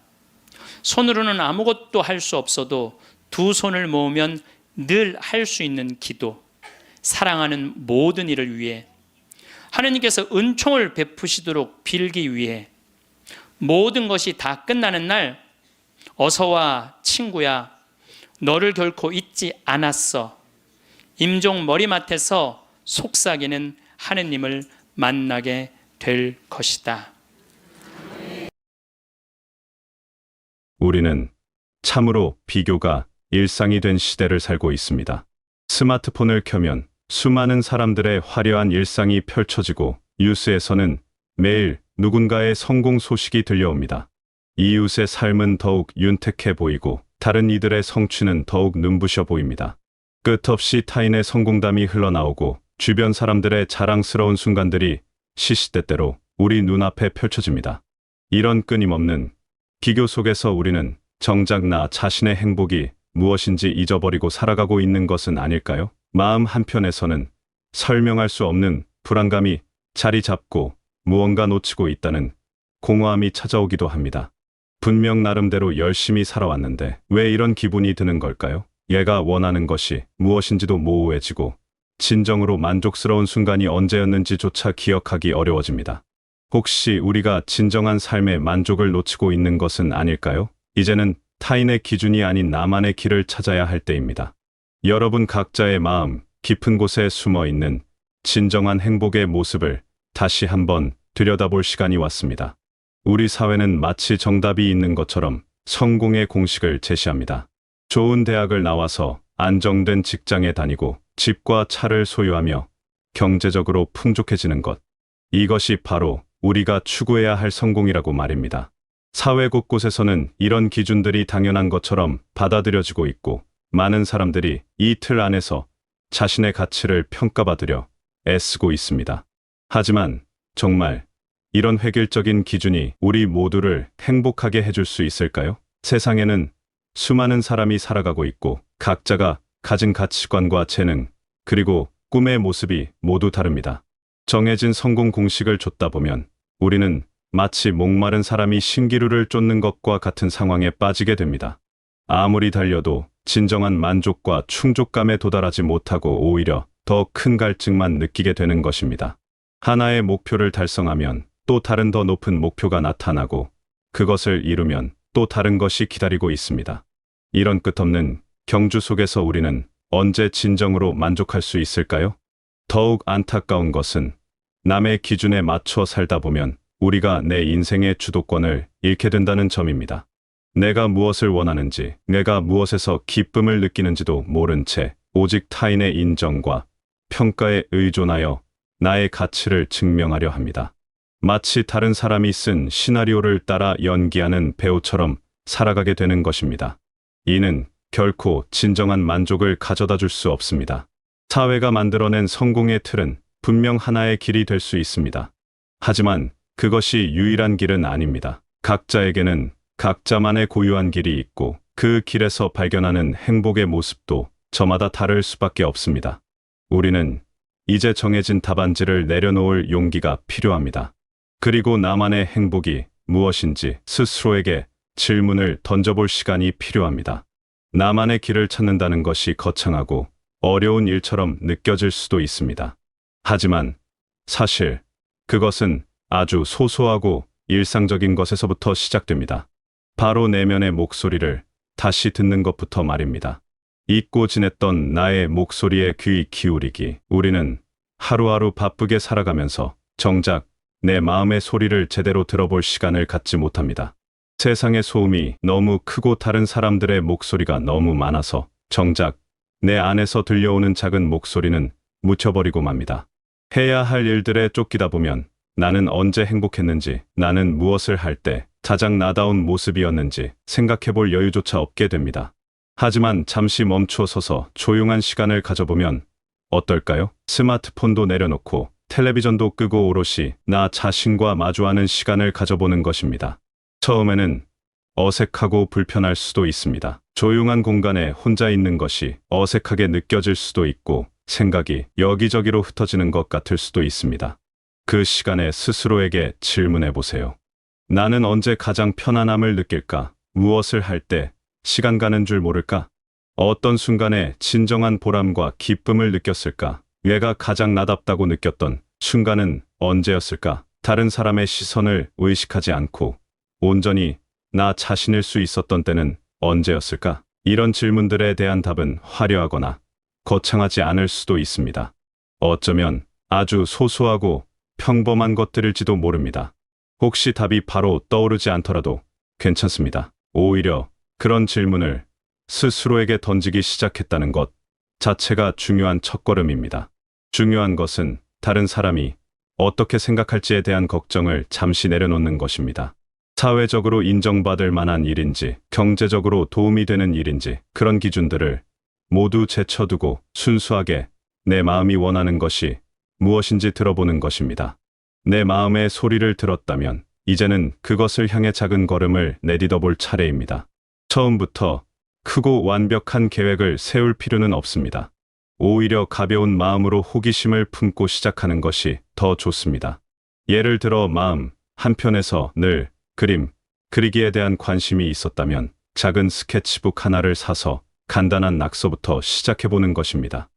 손으로는 아무것도 할 수 없어도 두 손을 모으면 늘 할 수 있는 기도, 사랑하는 모든 일을 위해, 하느님께서 은총을 베푸시도록 빌기 위해, 모든 것이 다 끝나는 날 어서와 친구야, 너를 결코 잊지 않았어. 임종 머리맡에서 속삭이는 하느님을 만나게 될 것이다. 우리는 참으로 비교가 일상이 된 시대를 살고 있습니다. 스마트폰을 켜면 수많은 사람들의 화려한 일상이 펼쳐지고 뉴스에서는 매일 누군가의 성공 소식이 들려옵니다. 이웃의 삶은 더욱 윤택해 보이고 다른 이들의 성취는 더욱 눈부셔 보입니다. 끝없이 타인의 성공담이 흘러나오고 주변 사람들의 자랑스러운 순간들이 시시때때로 우리 눈앞에 펼쳐집니다. 이런 끊임없는 비교 속에서 우리는 정작 나 자신의 행복이 무엇인지 잊어버리고 살아가고 있는 것은 아닐까요? 마음 한편에서는 설명할 수 없는 불안감이 자리 잡고 무언가 놓치고 있다는 공허함이 찾아오기도 합니다. 분명 나름대로 열심히 살아왔는데 왜 이런 기분이 드는 걸까요? 얘가 원하는 것이 무엇인지도 모호해지고 진정으로 만족스러운 순간이 언제였는지조차 기억하기 어려워집니다. 혹시 우리가 진정한 삶의 만족을 놓치고 있는 것은 아닐까요? 이제는 타인의 기준이 아닌 나만의 길을 찾아야 할 때입니다. 여러분 각자의 마음 깊은 곳에 숨어 있는 진정한 행복의 모습을 다시 한번 들여다볼 시간이 왔습니다. 우리 사회는 마치 정답이 있는 것처럼 성공의 공식을 제시합니다. 좋은 대학을 나와서 안정된 직장에 다니고 집과 차를 소유하며 경제적으로 풍족해지는 것. 이것이 바로 우리가 추구해야 할 성공이라고 말입니다. 사회 곳곳에서는 이런 기준들이 당연한 것처럼 받아들여지고 있고 많은 사람들이 이 틀 안에서 자신의 가치를 평가받으려 애쓰고 있습니다. 하지만 정말 이런 획일적인 기준이 우리 모두를 행복하게 해줄 수 있을까요? 세상에는 수많은 사람이 살아가고 있고 각자가 가진 가치관과 재능, 그리고 꿈의 모습이 모두 다릅니다. 정해진 성공 공식을 좇다 보면 우리는 마치 목마른 사람이 신기루를 쫓는 것과 같은 상황에 빠지게 됩니다. 아무리 달려도 진정한 만족과 충족감에 도달하지 못하고 오히려 더 큰 갈증만 느끼게 되는 것입니다. 하나의 목표를 달성하면 또 다른 더 높은 목표가 나타나고 그것을 이루면 또 다른 것이 기다리고 있습니다. 이런 끝없는 경주 속에서 우리는 언제 진정으로 만족할 수 있을까요? 더욱 안타까운 것은 남의 기준에 맞춰 살다 보면 우리가 내 인생의 주도권을 잃게 된다는 점입니다. 내가 무엇을 원하는지, 내가 무엇에서 기쁨을 느끼는지도 모른 채 오직 타인의 인정과 평가에 의존하여 나의 가치를 증명하려 합니다. 마치 다른 사람이 쓴 시나리오를 따라 연기하는 배우처럼 살아가게 되는 것입니다. 이는 결코 진정한 만족을 가져다 줄 수 없습니다. 사회가 만들어낸 성공의 틀은 분명 하나의 길이 될 수 있습니다. 하지만 그것이 유일한 길은 아닙니다. 각자에게는 각자만의 고유한 길이 있고 그 길에서 발견하는 행복의 모습도 저마다 다를 수밖에 없습니다. 우리는 이제 정해진 답안지를 내려놓을 용기가 필요합니다. 그리고 나만의 행복이 무엇인지 스스로에게 질문을 던져볼 시간이 필요합니다. 나만의 길을 찾는다는 것이 거창하고 어려운 일처럼 느껴질 수도 있습니다. 하지만 사실 그것은 아주 소소하고 일상적인 것에서부터 시작됩니다. 바로 내면의 목소리를 다시 듣는 것부터 말입니다. 잊고 지냈던 나의 목소리에 귀 기울이기. 우리는 하루하루 바쁘게 살아가면서 정작 내 마음의 소리를 제대로 들어볼 시간을 갖지 못합니다. 세상의 소음이 너무 크고 다른 사람들의 목소리가 너무 많아서 정작 내 안에서 들려오는 작은 목소리는 묻혀버리고 맙니다. 해야 할 일들에 쫓기다 보면 나는 언제 행복했는지, 나는 무엇을 할 때 가장 나다운 모습이었는지 생각해볼 여유조차 없게 됩니다. 하지만 잠시 멈추어 서서 조용한 시간을 가져보면 어떨까요? 스마트폰도 내려놓고 텔레비전도 끄고 오롯이 나 자신과 마주하는 시간을 가져보는 것입니다. 처음에는 어색하고 불편할 수도 있습니다. 조용한 공간에 혼자 있는 것이 어색하게 느껴질 수도 있고 생각이 여기저기로 흩어지는 것 같을 수도 있습니다. 그 시간에 스스로에게 질문해 보세요. 나는 언제 가장 편안함을 느낄까? 무엇을 할 때 시간 가는 줄 모를까? 어떤 순간에 진정한 보람과 기쁨을 느꼈을까? 내가 가장 나답다고 느꼈던 순간은 언제였을까? 다른 사람의 시선을 의식하지 않고 온전히 나 자신일 수 있었던 때는 언제였을까? 이런 질문들에 대한 답은 화려하거나 거창하지 않을 수도 있습니다. 어쩌면 아주 소소하고 평범한 것들일지도 모릅니다. 혹시 답이 바로 떠오르지 않더라도 괜찮습니다. 오히려 그런 질문을 스스로에게 던지기 시작했다는 것 자체가 중요한 첫걸음입니다. 중요한 것은 다른 사람이 어떻게 생각할지에 대한 걱정을 잠시 내려놓는 것입니다. 사회적으로 인정받을 만한 일인지, 경제적으로 도움이 되는 일인지, 그런 기준들을 모두 제쳐두고 순수하게 내 마음이 원하는 것이 무엇인지 들어보는 것입니다. 내 마음의 소리를 들었다면 이제는 그것을 향해 작은 걸음을 내딛어 볼 차례입니다. 처음부터 크고 완벽한 계획을 세울 필요는 없습니다. 오히려 가벼운 마음으로 호기심을 품고 시작하는 것이 더 좋습니다. 예를 들어 마음 한편에서 늘 그림, 그리기에 대한 관심이 있었다면 작은 스케치북 하나를 사서 간단한 낙서부터 시작해보는 것입니다.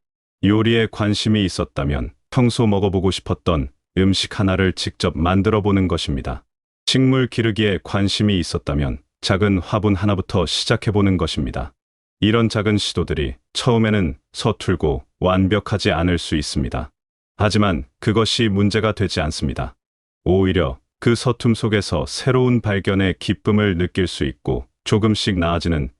요리에 관심이 있었다면 평소 먹어보고 싶었던 음식 하나를 직접 만들어보는 것입니다. 식물 기르기에 관심이 있었다면 작은 화분 하나부터 시작해보는 것입니다. 이런 작은 시도들이 처음에는 서툴고 완벽하지 않을 수 있습니다. 하지만 그것이 문제가 되지 않습니다. 오히려 그 서툼 속에서 새로운 발견의 기쁨을 느낄 수 있고 조금씩 나아지는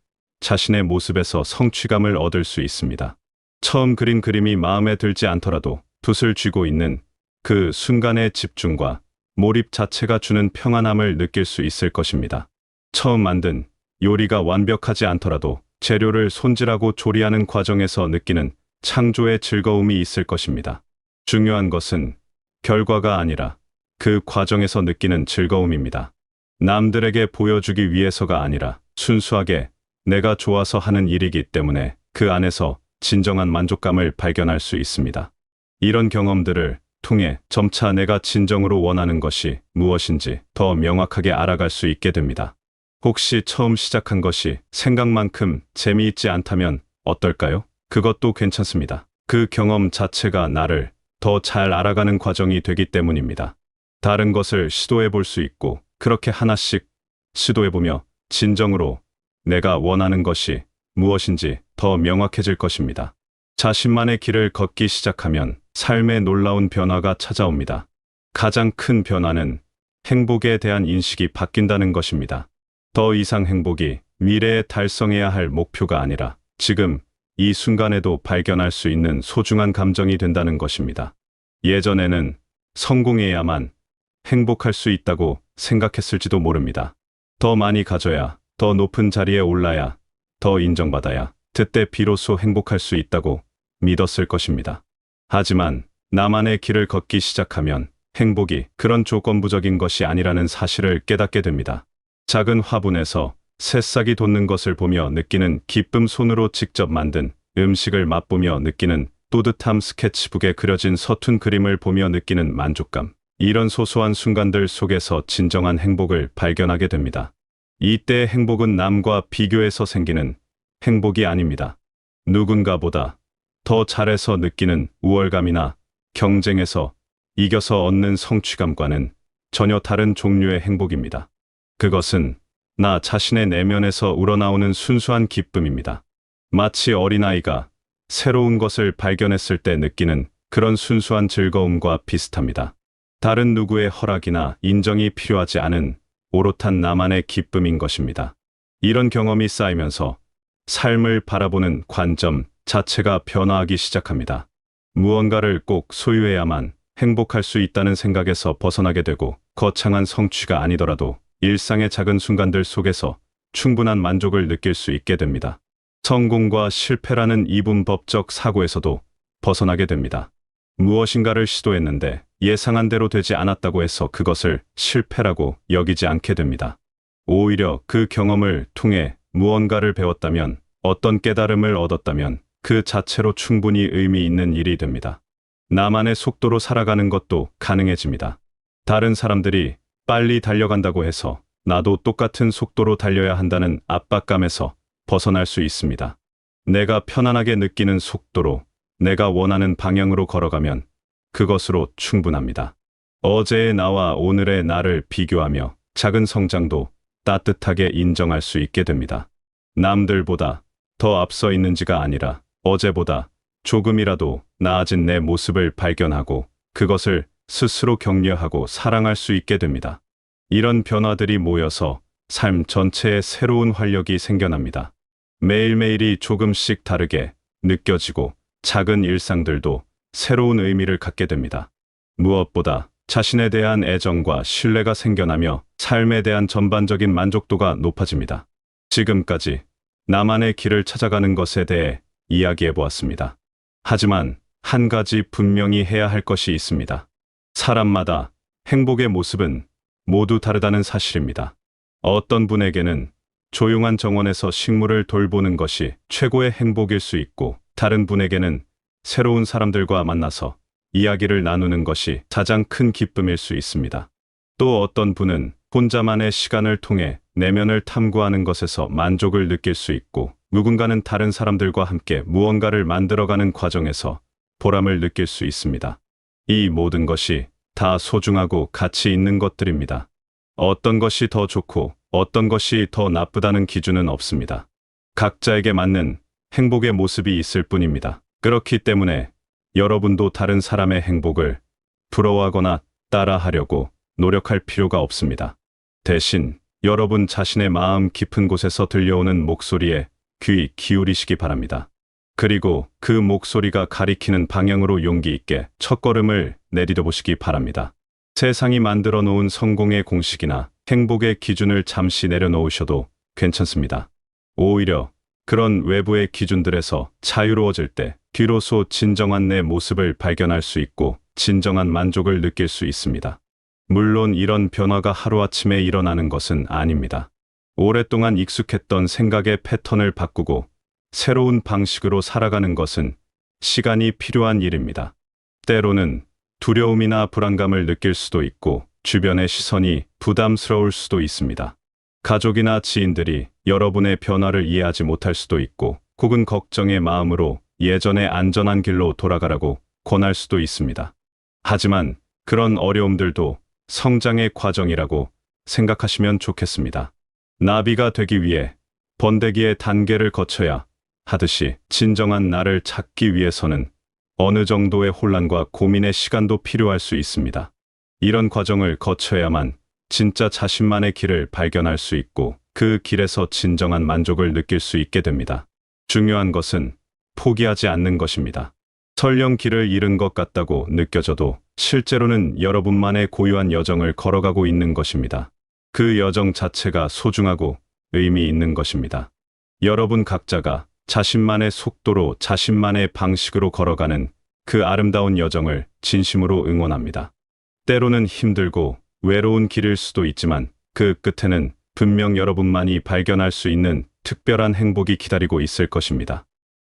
자신의 모습에서 성취감을 얻을 수 있습니다. 처음 그린 그림이 마음에 들지 않더라도 붓을 쥐고 있는 그 순간의 집중과 몰입 자체가 주는 평안함을 느낄 수 있을 것입니다. 처음 만든 요리가 완벽하지 않더라도 재료를 손질하고 조리하는 과정에서 느끼는 창조의 즐거움이 있을 것입니다. 중요한 것은 결과가 아니라 그 과정에서 느끼는 즐거움입니다. 남들에게 보여주기 위해서가 아니라 순수하게 내가 좋아서 하는 일이기 때문에 그 안에서 진정한 만족감을 발견할 수 있습니다. 이런 경험들을 통해 점차 내가 진정으로 원하는 것이 무엇인지 더 명확하게 알아갈 수 있게 됩니다. 혹시 처음 시작한 것이 생각만큼 재미있지 않다면 어떨까요? 그것도 괜찮습니다. 그 경험 자체가 나를 더 잘 알아가는 과정이 되기 때문입니다. 다른 것을 시도해 볼 수 있고 그렇게 하나씩 시도해보며 진정으로 내가 원하는 것이 무엇인지 더 명확해질 것입니다. 자신만의 길을 걷기 시작하면 삶에 놀라운 변화가 찾아옵니다. 가장 큰 변화는 행복에 대한 인식이 바뀐다는 것입니다. 더 이상 행복이 미래에 달성해야 할 목표가 아니라 지금 이 순간에도 발견할 수 있는 소중한 감정이 된다는 것입니다. 예전에는 성공해야만 행복할 수 있다고 생각했을지도 모릅니다. 더 많이 가져야, 더 높은 자리에 올라야, 더 인정받아야 그때 비로소 행복할 수 있다고 믿었을 것입니다. 하지만 나만의 길을 걷기 시작하면 행복이 그런 조건부적인 것이 아니라는 사실을 깨닫게 됩니다. 작은 화분에서 새싹이 돋는 것을 보며 느끼는 기쁨, 손으로 직접 만든 음식을 맛보며 느끼는 뿌듯함, 스케치북에 그려진 서툰 그림을 보며 느끼는 만족감, 이런 소소한 순간들 속에서 진정한 행복을 발견하게 됩니다. 이때의 행복은 남과 비교해서 생기는 행복이 아닙니다. 누군가보다 더 잘해서 느끼는 우월감이나 경쟁에서 이겨서 얻는 성취감과는 전혀 다른 종류의 행복입니다. 그것은 나 자신의 내면에서 우러나오는 순수한 기쁨입니다. 마치 어린아이가 새로운 것을 발견했을 때 느끼는 그런 순수한 즐거움과 비슷합니다. 다른 누구의 허락이나 인정이 필요하지 않은 오롯한 나만의 기쁨인 것입니다. 이런 경험이 쌓이면서 삶을 바라보는 관점, 자체가 변화하기 시작합니다. 무언가를 꼭 소유해야만 행복할 수 있다는 생각에서 벗어나게 되고, 거창한 성취가 아니더라도 일상의 작은 순간들 속에서 충분한 만족을 느낄 수 있게 됩니다. 성공과 실패라는 이분법적 사고에서도 벗어나게 됩니다. 무엇인가를 시도했는데 예상한 대로 되지 않았다고 해서 그것을 실패라고 여기지 않게 됩니다. 오히려 그 경험을 통해 무언가를 배웠다면, 어떤 깨달음을 얻었다면 그 자체로 충분히 의미 있는 일이 됩니다. 나만의 속도로 살아가는 것도 가능해집니다. 다른 사람들이 빨리 달려간다고 해서 나도 똑같은 속도로 달려야 한다는 압박감에서 벗어날 수 있습니다. 내가 편안하게 느끼는 속도로, 내가 원하는 방향으로 걸어가면 그것으로 충분합니다. 어제의 나와 오늘의 나를 비교하며 작은 성장도 따뜻하게 인정할 수 있게 됩니다. 남들보다 더 앞서 있는지가 아니라 어제보다 조금이라도 나아진 내 모습을 발견하고 그것을 스스로 격려하고 사랑할 수 있게 됩니다. 이런 변화들이 모여서 삶 전체에 새로운 활력이 생겨납니다. 매일매일이 조금씩 다르게 느껴지고 작은 일상들도 새로운 의미를 갖게 됩니다. 무엇보다 자신에 대한 애정과 신뢰가 생겨나며 삶에 대한 전반적인 만족도가 높아집니다. 지금까지 나만의 길을 찾아가는 것에 대해 이야기해 보았습니다. 하지만 한 가지 분명히 해야 할 것이 있습니다. 사람마다 행복의 모습은 모두 다르다는 사실입니다. 어떤 분에게는 조용한 정원에서 식물을 돌보는 것이 최고의 행복일 수 있고, 다른 분에게는 새로운 사람들과 만나서 이야기를 나누는 것이 가장 큰 기쁨일 수 있습니다. 또 어떤 분은 혼자만의 시간을 통해 내면을 탐구하는 것에서 만족을 느낄 수 있고, 누군가는 다른 사람들과 함께 무언가를 만들어가는 과정에서 보람을 느낄 수 있습니다. 이 모든 것이 다 소중하고 가치 있는 것들입니다. 어떤 것이 더 좋고 어떤 것이 더 나쁘다는 기준은 없습니다. 각자에게 맞는 행복의 모습이 있을 뿐입니다. 그렇기 때문에 여러분도 다른 사람의 행복을 부러워하거나 따라하려고 노력할 필요가 없습니다. 대신 여러분 자신의 마음 깊은 곳에서 들려오는 목소리에 귀 기울이시기 바랍니다. 그리고 그 목소리가 가리키는 방향으로 용기 있게 첫걸음을 내디뎌 보시기 바랍니다. 세상이 만들어 놓은 성공의 공식이나 행복의 기준을 잠시 내려놓으셔도 괜찮습니다. 오히려 그런 외부의 기준들에서 자유로워질 때 비로소 진정한 내 모습을 발견할 수 있고 진정한 만족을 느낄 수 있습니다. 물론 이런 변화가 하루아침에 일어나는 것은 아닙니다. 오랫동안 익숙했던 생각의 패턴을 바꾸고 새로운 방식으로 살아가는 것은 시간이 필요한 일입니다. 때로는 두려움이나 불안감을 느낄 수도 있고 주변의 시선이 부담스러울 수도 있습니다. 가족이나 지인들이 여러분의 변화를 이해하지 못할 수도 있고, 혹은 걱정의 마음으로 예전의 안전한 길로 돌아가라고 권할 수도 있습니다. 하지만 그런 어려움들도 성장의 과정이라고 생각하시면 좋겠습니다. 나비가 되기 위해 번데기의 단계를 거쳐야 하듯이 진정한 나를 찾기 위해서는 어느 정도의 혼란과 고민의 시간도 필요할 수 있습니다. 이런 과정을 거쳐야만 진짜 자신만의 길을 발견할 수 있고 그 길에서 진정한 만족을 느낄 수 있게 됩니다. 중요한 것은 포기하지 않는 것입니다. 설령 길을 잃은 것 같다고 느껴져도 실제로는 여러분만의 고유한 여정을 걸어가고 있는 것입니다. 그 여정 자체가 소중하고 의미 있는 것입니다. 여러분 각자가 자신만의 속도로 자신만의 방식으로 걸어가는 그 아름다운 여정을 진심으로 응원합니다. 때로는 힘들고 외로운 길일 수도 있지만 그 끝에는 분명 여러분만이 발견할 수 있는 특별한 행복이 기다리고 있을 것입니다.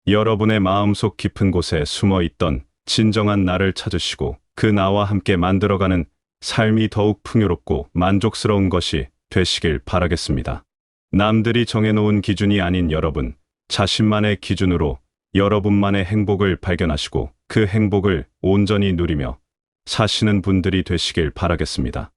여러분의 마음속 깊은 곳에 숨어 있던 진정한 나를 찾으시고 그 나와 함께 만들어가는 삶이 더욱 풍요롭고 만족스러운 것이 되시길 바라겠습니다. 남들이 정해놓은 기준이 아닌 여러분, 자신만의 기준으로 여러분만의 행복을 발견하시고 그 행복을 온전히 누리며 사시는 분들이 되시길 바라겠습니다.